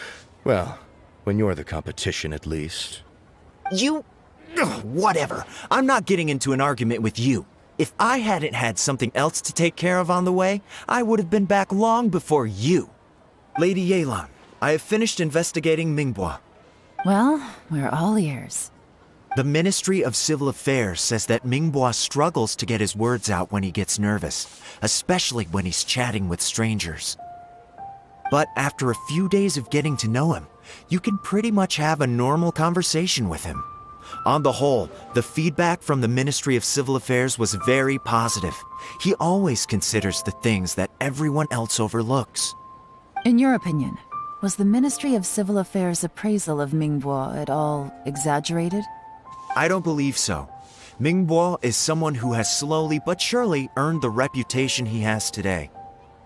Well, when you're the competition, at least. You... Ugh, whatever. I'm not getting into an argument with you. If I hadn't had something else to take care of on the way, I would have been back long before you. Lady Yelan, I have finished investigating Mingbois. Well, we're all ears. The Ministry of Civil Affairs says that Mingbois struggles to get his words out when he gets nervous, especially when he's chatting with strangers. But after a few days of getting to know him, you can pretty much have a normal conversation with him. On the whole, the feedback from the Ministry of Civil Affairs was very positive. He always considers the things that everyone else overlooks. In your opinion, was the Ministry of Civil Affairs' appraisal of Mingbois at all exaggerated? I don't believe so. Mingbois is someone who has slowly but surely earned the reputation he has today.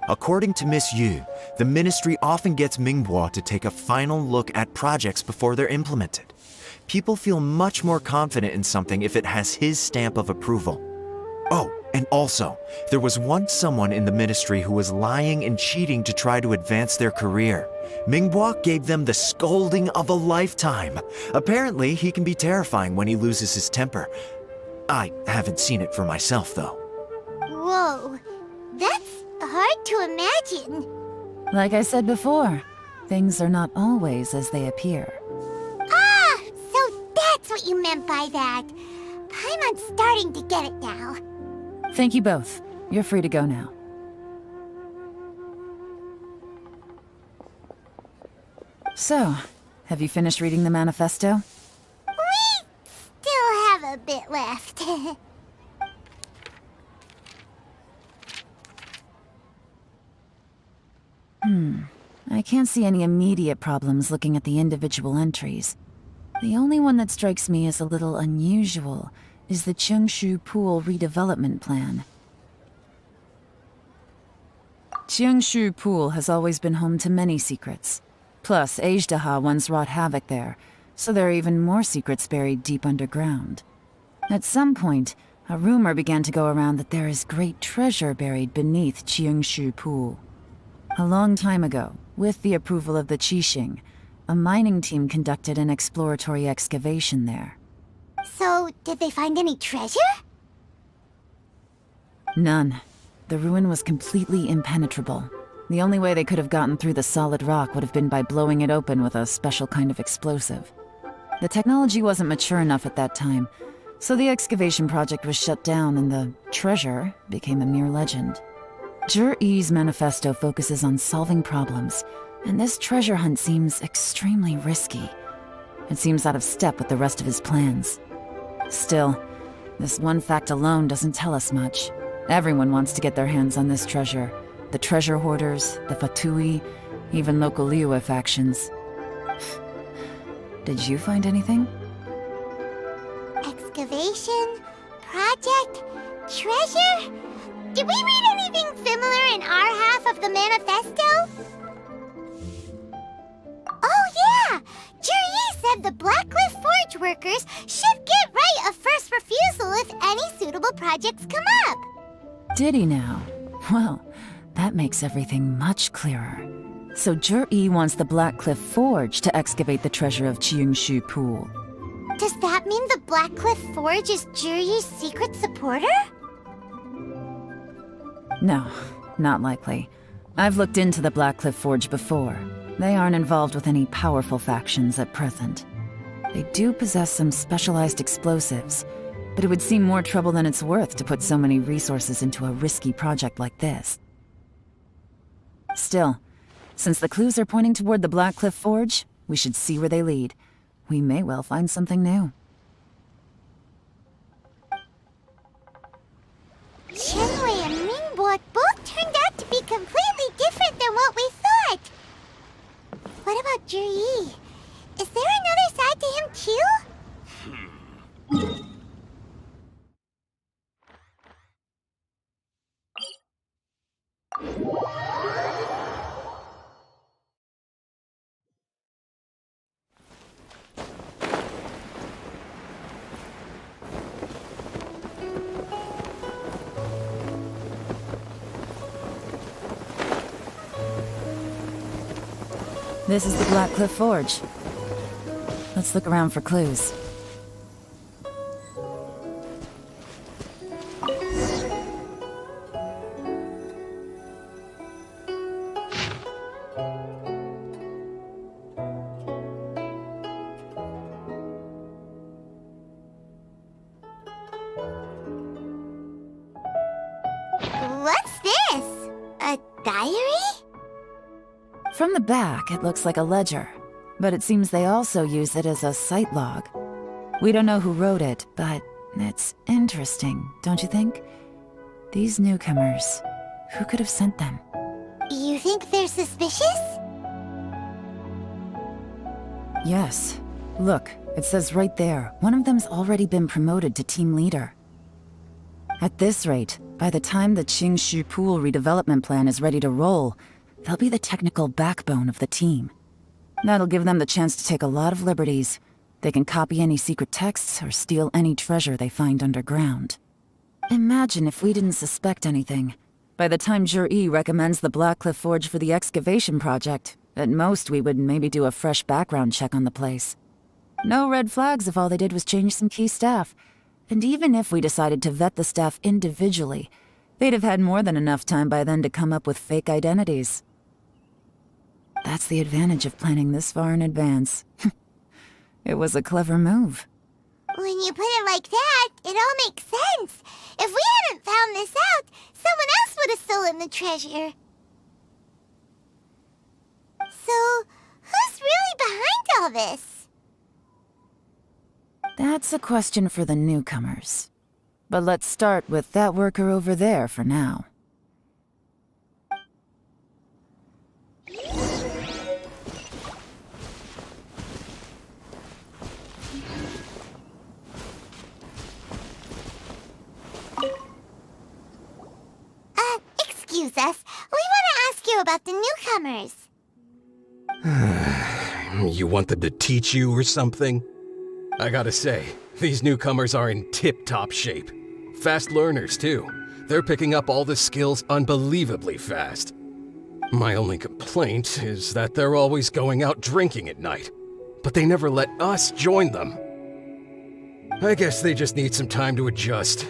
According to Miss Yu, the ministry often gets Mingbois to take a final look at projects before they're implemented. People feel much more confident in something if it has his stamp of approval. Oh, and also, there was once someone in the ministry who was lying and cheating to try to advance their career. Mingbois gave them the scolding of a lifetime. Apparently, he can be terrifying when he loses his temper. I haven't seen it for myself, though. Whoa, that's hard to imagine. Like I said before, things are not always as they appear. Ah, so that's what you meant by that. Paimon's starting to get it now. Thank you both. You're free to go now. So, have you finished reading the manifesto? We still have a bit left. I can't see any immediate problems looking at the individual entries. The only one that strikes me as a little unusual is the Cheongshu Pool redevelopment plan. Cheongshu Pool has always been home to many secrets. Plus, Ajdaha once wrought havoc there, so there are even more secrets buried deep underground. At some point, a rumor began to go around that there is great treasure buried beneath Cheongshu Pool. A long time ago, with the approval of the Qixing, a mining team conducted an exploratory excavation there. So, did they find any treasure? None. The ruin was completely impenetrable. The only way they could have gotten through the solid rock would have been by blowing it open with a special kind of explosive. The technology wasn't mature enough at that time, so the excavation project was shut down and the treasure became a mere legend. Zhi-Yi's manifesto focuses on solving problems, and this treasure hunt seems extremely risky. It seems out of step with the rest of his plans. Still, this one fact alone doesn't tell us much. Everyone wants to get their hands on this treasure. The treasure hoarders, the Fatui, even local Liyue factions. Did you find anything? Excavation? Project? Treasure? Did we read anything similar in our half of the manifesto? Oh yeah! Zhi-Yi said the Blackcliff Forge workers should get right of first refusal if any suitable projects come up. Did he now? Well, that makes everything much clearer. So Zhi-Yi wants the Blackcliff Forge to excavate the treasure of Cheongshu Pool. Does that mean the Blackcliff Forge is Zhi-Yi's secret supporter? No, not likely. I've looked into the Blackcliff Forge before. They aren't involved with any powerful factions at present. They do possess some specialized explosives, but it would seem more trouble than it's worth to put so many resources into a risky project like this. Still, since the clues are pointing toward the Blackcliff Forge, we should see where they lead. We may well find something new. Shenwei and Mingbo both turned out to be completely different than what we thought. What about Zhi? Is there another side to him too? This is the Black Cliff Forge. Let's look around for clues. What's this? A diary? From the back, it looks like a ledger, but it seems they also use it as a site log. We don't know who wrote it, but it's interesting, don't you think? These newcomers, who could have sent them? You think they're suspicious? Yes. Look, it says right there, one of them's already been promoted to team leader. At this rate, by the time the Qingshu Pool redevelopment plan is ready to roll, they'll be the technical backbone of the team. That'll give them the chance to take a lot of liberties. They can copy any secret texts or steal any treasure they find underground. Imagine if we didn't suspect anything. By the time Zhi recommends the Blackcliff Forge for the excavation project, at most we would maybe do a fresh background check on the place. No red flags if all they did was change some key staff. And even if we decided to vet the staff individually, they'd have had more than enough time by then to come up with fake identities. That's the advantage of planning this far in advance. It was a clever move. When you put it like that, it all makes sense. If we hadn't found this out, someone else would have stolen the treasure. So, who's really behind all this? That's a question for the newcomers. But let's start with that worker over there for now. Excuse us. We want to ask you about the newcomers. You want them to teach you or something? I gotta say, these newcomers are in tip-top shape. Fast learners, too. They're picking up all the skills unbelievably fast. My only complaint is that they're always going out drinking at night, but they never let us join them. I guess they just need some time to adjust.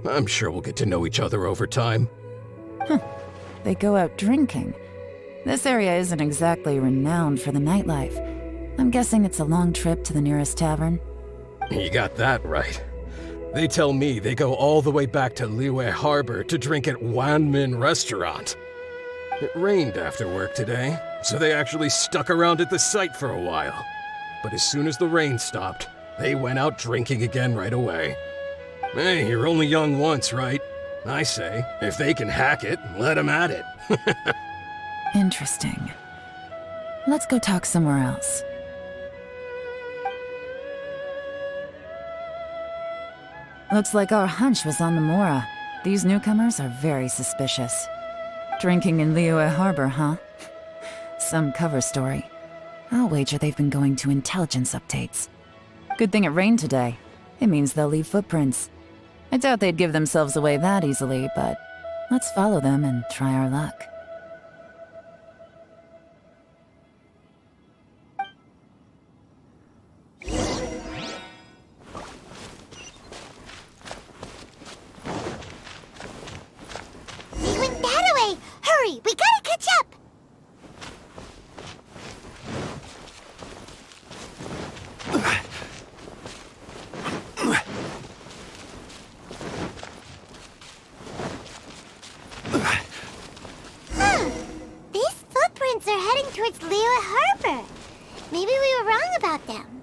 I'm sure we'll get to know each other over time. They go out drinking. This area isn't exactly renowned for the nightlife. I'm guessing it's a long trip to the nearest tavern. You got that right. They tell me they go all the way back to Liyue Harbor to drink at Wanmin Restaurant. It rained after work today, so they actually stuck around at the site for a while. But as soon as the rain stopped, they went out drinking again right away. Hey, you're only young once, right? I say, if they can hack it, let them at it. Interesting. Let's go talk somewhere else. Looks like our hunch was on the Mora. These newcomers are very suspicious. Drinking in Liyue Harbor, huh? Some cover story. I'll wager they've been going to intelligence updates. Good thing it rained today. It means they'll leave footprints. I doubt they'd give themselves away that easily, but let's follow them and try our luck. They went that way! Hurry, we gotta catch up! These footprints are heading towards Liyue Harbor. Maybe we were wrong about them.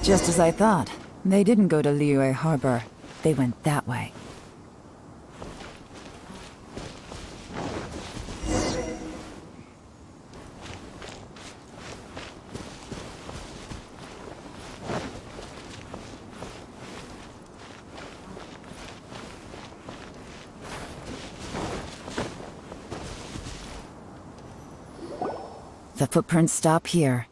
Just as I thought. They didn't go to Liyue Harbor. They went that way. The footprints stop here.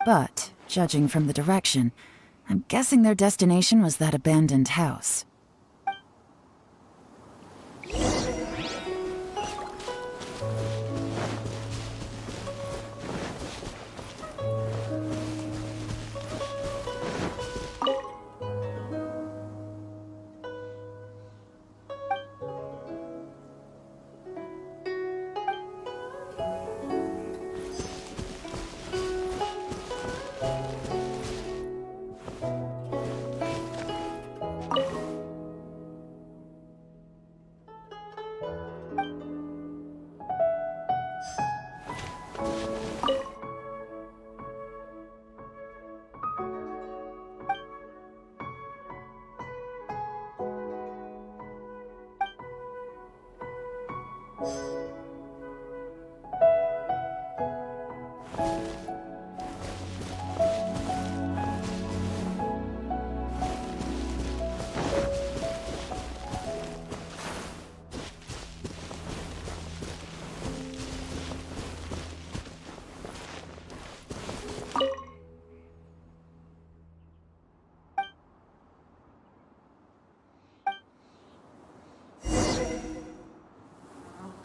But, judging from the direction, I'm guessing their destination was that abandoned house.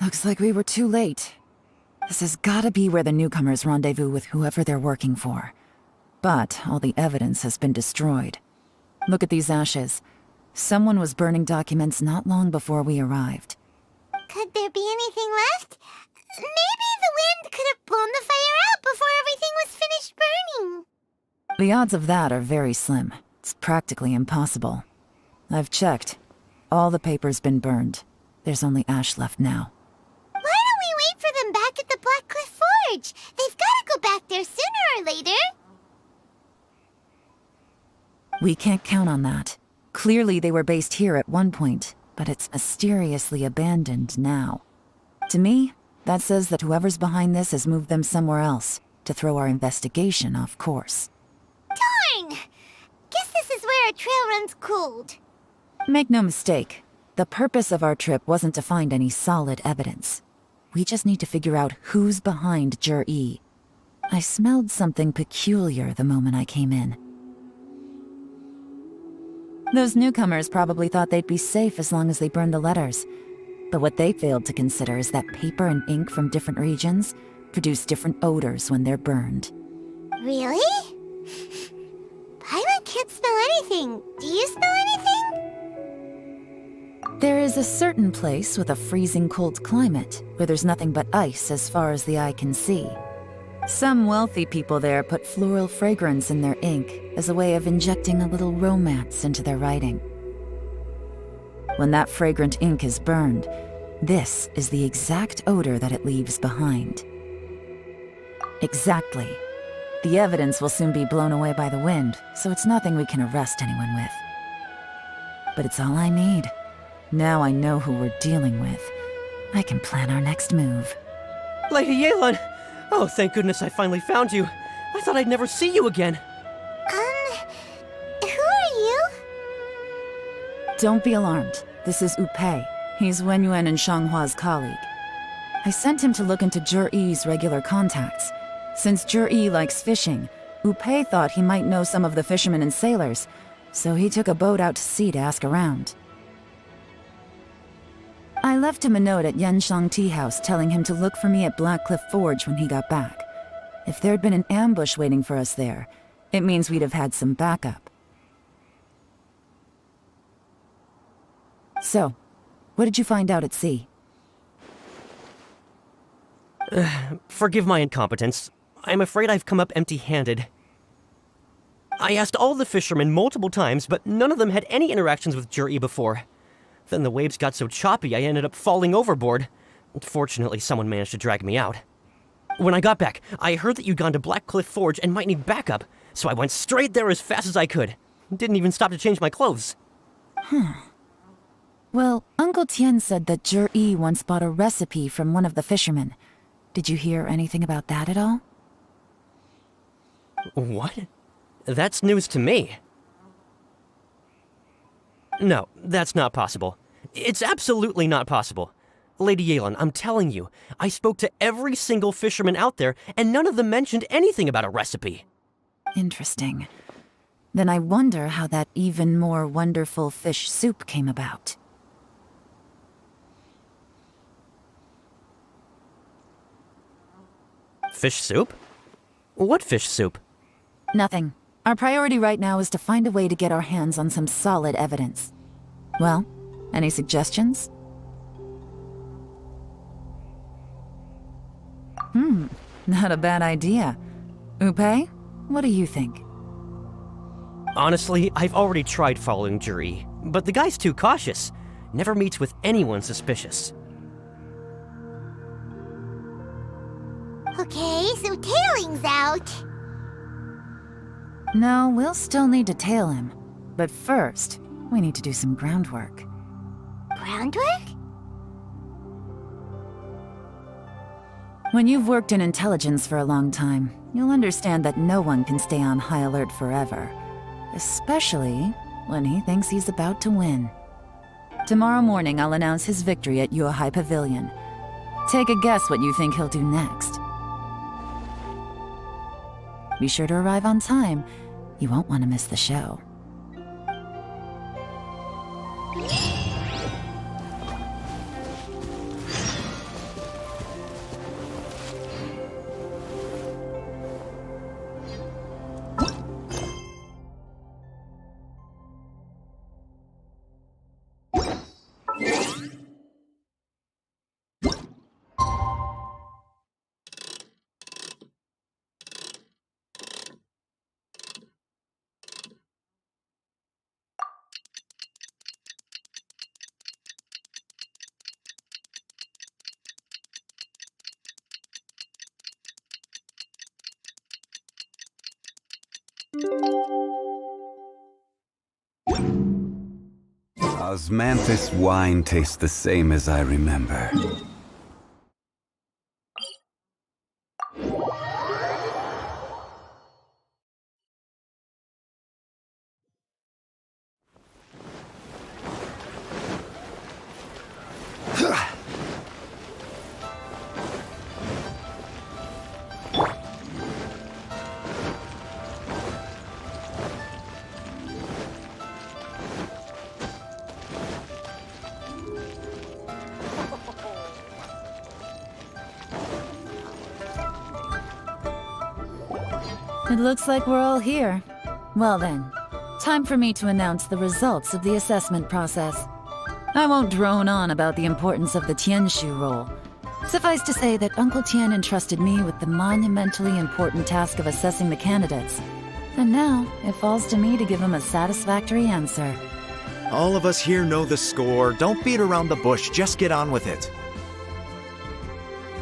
Looks like we were too late. This has gotta be where the newcomers rendezvous with whoever they're working for. But all the evidence has been destroyed. Look at these ashes. Someone was burning documents not long before we arrived. Could there be anything left? Maybe the wind could have blown the fire out before everything was finished burning. The odds of that are very slim. It's practically impossible. I've checked. All the paper's been burned. There's only ash left now. Why don't we wait for them back at the Black Cliff Forge? They've got to go back there sooner or later. We can't count on that. Clearly they were based here at one point, but it's mysteriously abandoned now. To me, that says that whoever's behind this has moved them somewhere else to throw our investigation off course. Darn! Guess this is where our trail runs cold. Make no mistake, the purpose of our trip wasn't to find any solid evidence. We just need to figure out who's behind Jur-E. I smelled something peculiar the moment I came in. Those newcomers probably thought they'd be safe as long as they burned the letters. But what they failed to consider is that paper and ink from different regions produce different odors when they're burned. Really? Paimon can't smell anything. Do you smell anything? There is a certain place with a freezing cold climate where there's nothing but ice as far as the eye can see. Some wealthy people there put floral fragrance in their ink as a way of injecting a little romance into their writing. When that fragrant ink is burned, this is the exact odor that it leaves behind. Exactly. The evidence will soon be blown away by the wind, so it's nothing we can arrest anyone with. But it's all I need. Now I know who we're dealing with. I can plan our next move. Lady Yelan! Oh, thank goodness I finally found you. I thought I'd never see you again. Who are you? Don't be alarmed. This is Upei. He's Wenyuan and Shanghua's colleague. I sent him to look into Jur-E's regular contacts. Since Jur-E likes fishing, Upei thought he might know some of the fishermen and sailors, so he took a boat out to sea to ask around. I left him a note at Yanshang Tea House telling him to look for me at Black Cliff Forge when he got back. If there'd been an ambush waiting for us there, it means we'd have had some backup. So, what did you find out at sea? Forgive my incompetence. I'm afraid I've come up empty-handed. I asked all the fishermen multiple times, but none of them had any interactions with Jur-E before. Then the waves got so choppy I ended up falling overboard. Fortunately, someone managed to drag me out. When I got back, I heard that you'd gone to Black Cliff Forge and might need backup, so I went straight there as fast as I could. Didn't even stop to change my clothes. Well, Uncle Tien said that Zhi once bought a recipe from one of the fishermen. Did you hear anything about that at all? What? That's news to me. No, that's not possible. It's absolutely not possible. Lady Yelan, I'm telling you, I spoke to every single fisherman out there, and none of them mentioned anything about a recipe. Interesting. Then I wonder how that even more wonderful fish soup came about. Fish soup? What fish soup? Nothing. Our priority right now is to find a way to get our hands on some solid evidence. Well, any suggestions? Not a bad idea. Upe, what do you think? Honestly, I've already tried following Zhi, but the guy's too cautious. Never meets with anyone suspicious. Okay, so tailing's out. No, we'll still need to tail him. But first, we need to do some groundwork. Groundwork? When you've worked in intelligence for a long time, you'll understand that no one can stay on high alert forever. Especially when he thinks he's about to win. Tomorrow morning, I'll announce his victory at Yuehai Pavilion. Take a guess what you think he'll do next. Be sure to arrive on time. You won't want to miss the show. Osmanthus wine tastes the same as I remember. It looks like we're all here. Well then, time for me to announce the results of the assessment process. I won't drone on about the importance of the Tianshu role. Suffice to say that Uncle Tien entrusted me with the monumentally important task of assessing the candidates. And now, it falls to me to give him a satisfactory answer. All of us here know the score. Don't beat around the bush, just get on with it.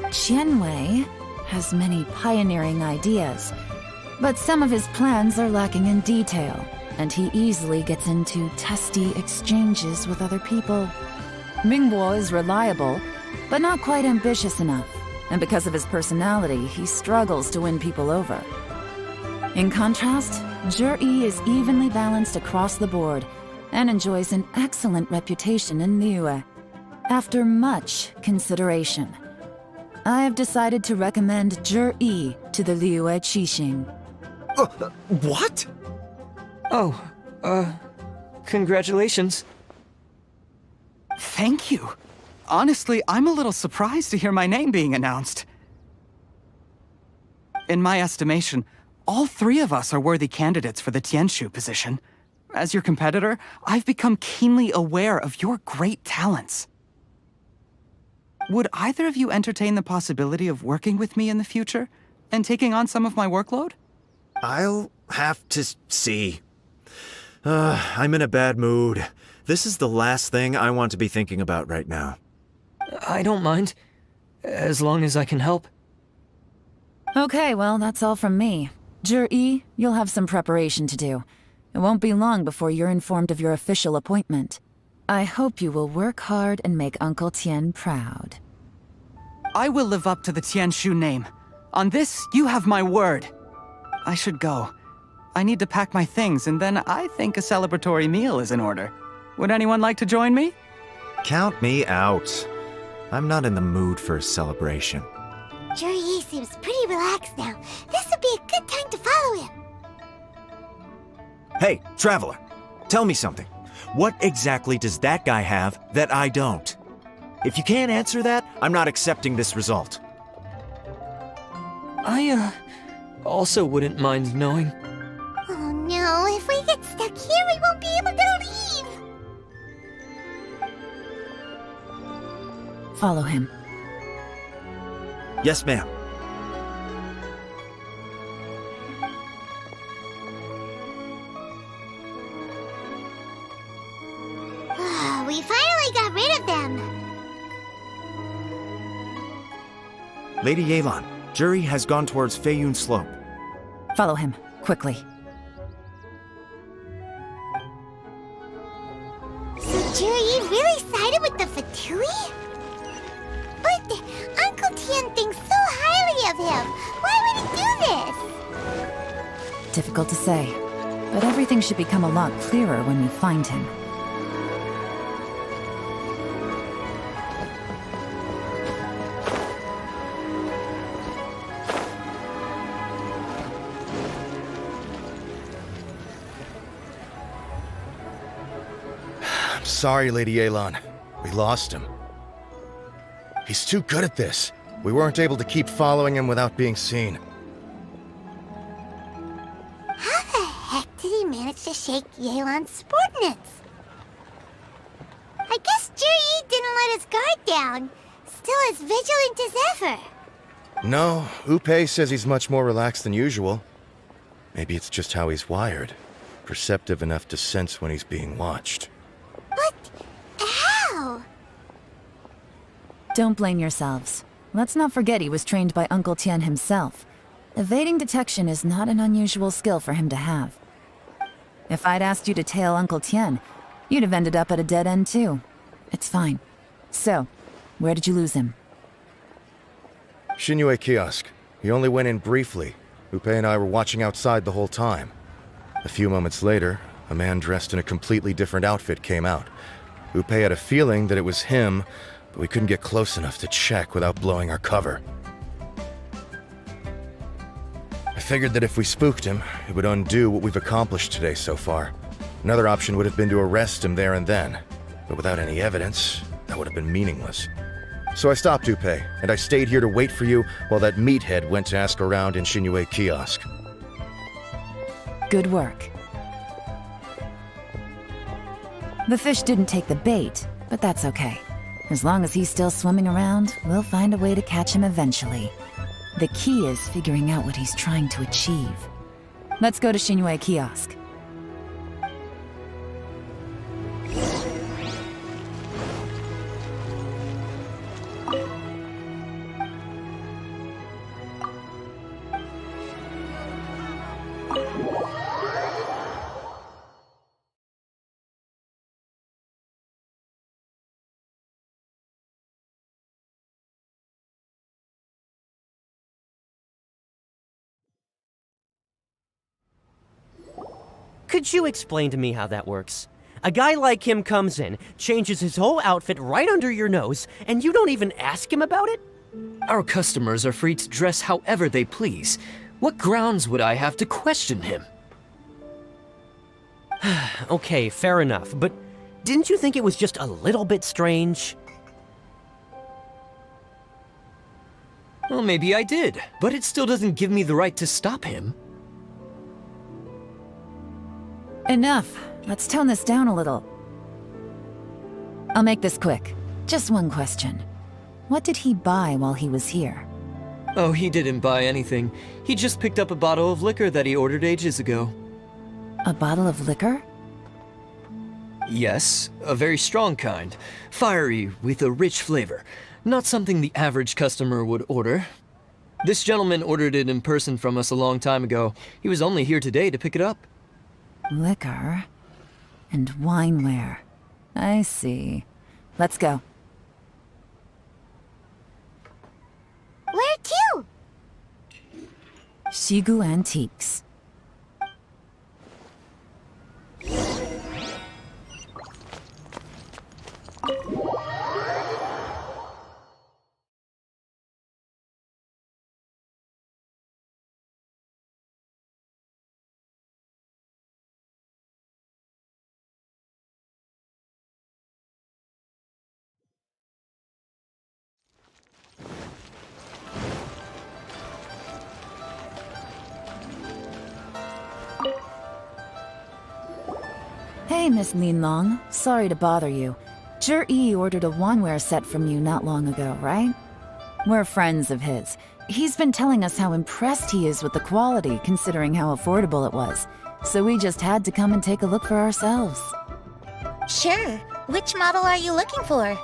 Qianwei has many pioneering ideas, but some of his plans are lacking in detail, and he easily gets into testy exchanges with other people. Mingbo is reliable, but not quite ambitious enough, and because of his personality, he struggles to win people over. In contrast, Zhi is evenly balanced across the board, and enjoys an excellent reputation in Liyue. After much consideration, I have decided to recommend Zhi to the Liyue Qixing. What? Congratulations. Thank you. Honestly, I'm a little surprised to hear my name being announced. In my estimation, all three of us are worthy candidates for the Tianshu position. As your competitor, I've become keenly aware of your great talents. Would either of you entertain the possibility of working with me in the future and taking on some of my workload? I'll have to see. I'm in a bad mood. This is the last thing I want to be thinking about right now. I don't mind, as long as I can help. Okay, well, that's all from me. Jur-E, you'll have some preparation to do. It won't be long before you're informed of your official appointment. I hope you will work hard and make Uncle Tien proud. I will live up to the Tianshu name. On this, you have my word. I should go. I need to pack my things, and then I think a celebratory meal is in order. Would anyone like to join me? Count me out. I'm not in the mood for a celebration. Jur-E seems pretty relaxed now. This would be a good time to follow him. Hey, Traveler, tell me something. What exactly does that guy have that I don't? If you can't answer that, I'm not accepting this result. I, also wouldn't mind knowing. Oh no, if we get stuck here, we won't be able to leave! Follow him. Yes, ma'am. We finally got rid of them! Lady Yelan, Jur-E has gone towards Feiyun Slope. Follow him, quickly. So Jur-E really sided with the Fatui? But Uncle Tien thinks so highly of him. Why would he do this? Difficult to say, but everything should become a lot clearer when we find him. Sorry, Lady Yelan. We lost him. He's too good at this. We weren't able to keep following him without being seen. How the heck did he manage to shake Yelan's subordinates? I guess Jur-E didn't let his guard down. Still as vigilant as ever. No, Upei says he's much more relaxed than usual. Maybe it's just how he's wired. Perceptive enough to sense when he's being watched. But how? Don't blame yourselves. Let's not forget he was trained by Uncle Tien himself. Evading detection is not an unusual skill for him to have. If I'd asked you to tail Uncle Tien, you'd have ended up at a dead end too. It's fine. So, where did you lose him? Xinyue Kiosk. He only went in briefly. Upei and I were watching outside the whole time. A few moments later, a man dressed in a completely different outfit came out. Upei had a feeling that it was him, but we couldn't get close enough to check without blowing our cover. I figured that if we spooked him, it would undo what we've accomplished today so far. Another option would have been to arrest him there and then, but without any evidence, that would have been meaningless. So I stopped Upei, and I stayed here to wait for you while that meathead went to ask around in Xinyue Kiosk. Good work. The fish didn't take the bait, but that's okay. As long as he's still swimming around, we'll find a way to catch him eventually. The key is figuring out what he's trying to achieve. Let's go to Xinyue Kiosk. Could you explain to me how that works? A guy like him comes in, changes his whole outfit right under your nose, and you don't even ask him about it? Our customers are free to dress however they please. What grounds would I have to question him? Okay, fair enough, but didn't you think it was just a little bit strange? Well, maybe I did, but it still doesn't give me the right to stop him. Enough. Let's tone this down a little. I'll make this quick. Just one question. What did he buy while he was here? Oh, he didn't buy anything. He just picked up a bottle of liquor that he ordered ages ago. A bottle of liquor? Yes, a very strong kind. Fiery, with a rich flavor. Not something the average customer would order. This gentleman ordered it in person from us a long time ago. He was only here today to pick it up. Liquor and wineware. I see. Let's go. Where to? Shigu Antiques. Hey, Miss Linlong. Sorry to bother you. Zhi ordered a wanware set from you not long ago, right? We're friends of his. He's been telling us how impressed he is with the quality, considering how affordable it was. So we just had to come and take a look for ourselves. Sure. Which model are you looking for?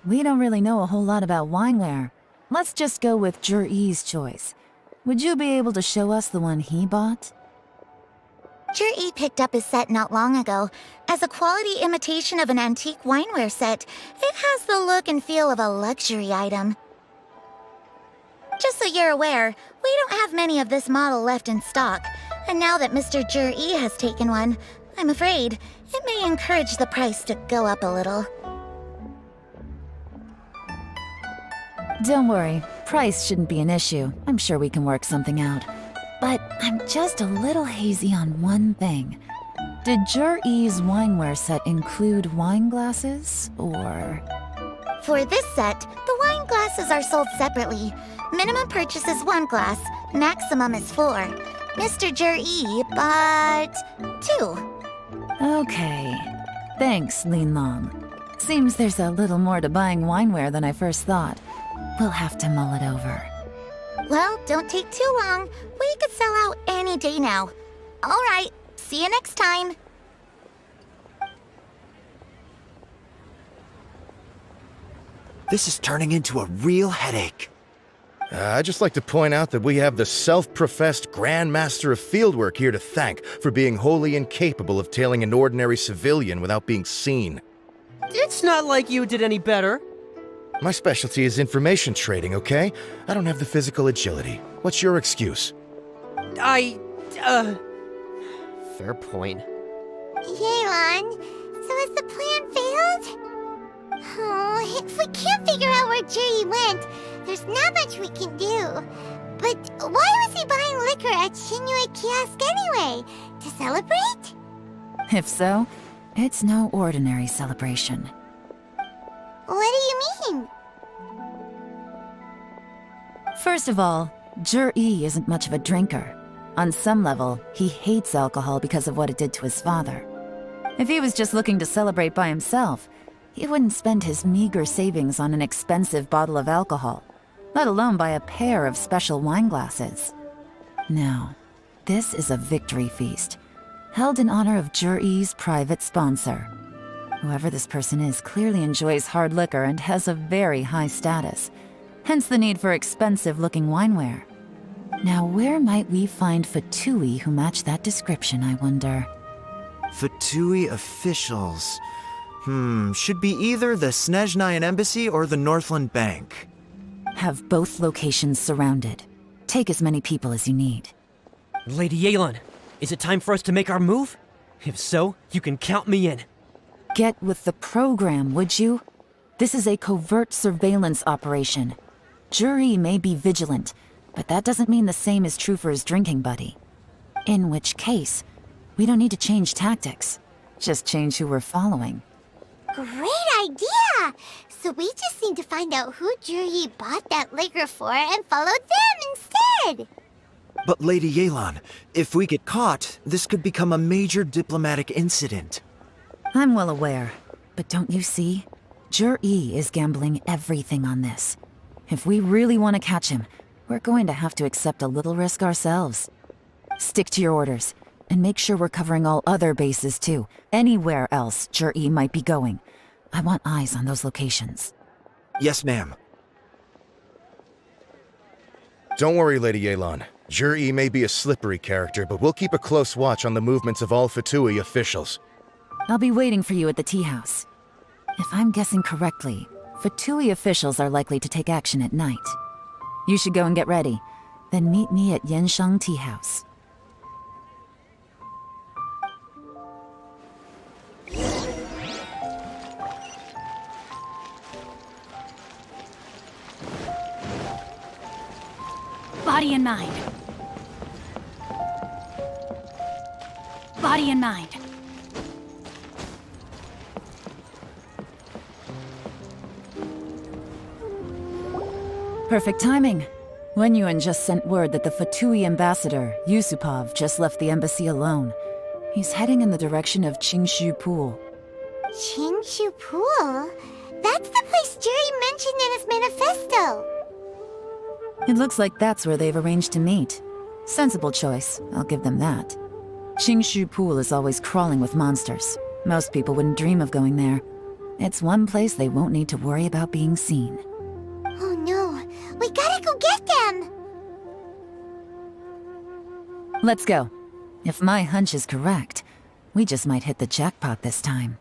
We don't really know a whole lot about wineware. Let's just go with Zhi's choice. Would you be able to show us the one he bought? Zhi picked up his set not long ago. As a quality imitation of an antique wineware set, it has the look and feel of a luxury item. Just so you're aware, we don't have many of this model left in stock. And now that Mr. Zhi has taken one, I'm afraid it may encourage the price to go up a little. Don't worry, price shouldn't be an issue. I'm sure we can work something out. But I'm just a little hazy on one thing. Did Zhi's wineware set include wine glasses, or...? For this set, the wine glasses are sold separately. Minimum purchase is 1 glass, maximum is 4. Mr. Zhi bought 2. Okay. Thanks, Linlong. Seems there's a little more to buying wineware than I first thought. We'll have to mull it over. Well, don't take too long. We could sell out any day now. All right, see you next time. This is turning into a real headache. I'd just like to point out that we have the self-professed Grand Master of Fieldwork here to thank for being wholly incapable of tailing an ordinary civilian without being seen. It's not like you did any better. My specialty is information trading, okay? I don't have the physical agility. What's your excuse? Fair point. Yelan, so has the plan failed? Oh, if we can't figure out where Zhi went, there's not much we can do. But why was he buying liquor at Shinue Kiosk anyway? To celebrate? If so, it's no ordinary celebration. What do you mean? First of all, Zhi isn't much of a drinker. On some level, he hates alcohol because of what it did to his father. If he was just looking to celebrate by himself, he wouldn't spend his meager savings on an expensive bottle of alcohol, let alone buy a pair of special wine glasses. No, this is a victory feast, held in honor of Zhi's private sponsor. Whoever this person is clearly enjoys hard liquor and has a very high status, hence the need for expensive-looking wineware. Now, where might we find Fatui who match that description, I wonder? Fatui officials. Should be either the Snezhnayan Embassy or the Northland Bank. Have both locations surrounded. Take as many people as you need. Lady Yelan, is it time for us to make our move? If so, you can count me in. Get with the program, would you? This is a covert surveillance operation. Zhi may be vigilant, but that doesn't mean the same is true for his drinking buddy. In which case, we don't need to change tactics. Just change who we're following. Great idea! So we just need to find out who Zhi bought that liquor for and follow them instead! But Lady Yelan, if we get caught, this could become a major diplomatic incident. I'm well aware, but don't you see? Zhi is gambling everything on this. If we really want to catch him, we're going to have to accept a little risk ourselves. Stick to your orders, and make sure we're covering all other bases too, anywhere else Zhi might be going. I want eyes on those locations. Yes, ma'am. Don't worry, Lady Yelan. Jur-E may be a slippery character, but we'll keep a close watch on the movements of all Fatui officials. I'll be waiting for you at the tea house. If I'm guessing correctly, Fatui officials are likely to take action at night. You should go and get ready. Then meet me at Yenshang Tea House. Body and mind. Body and mind. Perfect timing. Wenyuan just sent word that the Fatui ambassador, Yusupov, just left the embassy alone. He's heading in the direction of Qingshu Pool. Qingshu Pool? That's the place Jerry mentioned in his manifesto. It looks like that's where they've arranged to meet. Sensible choice, I'll give them that. Qingshu Pool is always crawling with monsters. Most people wouldn't dream of going there. It's one place they won't need to worry about being seen. Oh no, we gotta go get them! Let's go. If my hunch is correct, we just might hit the jackpot this time.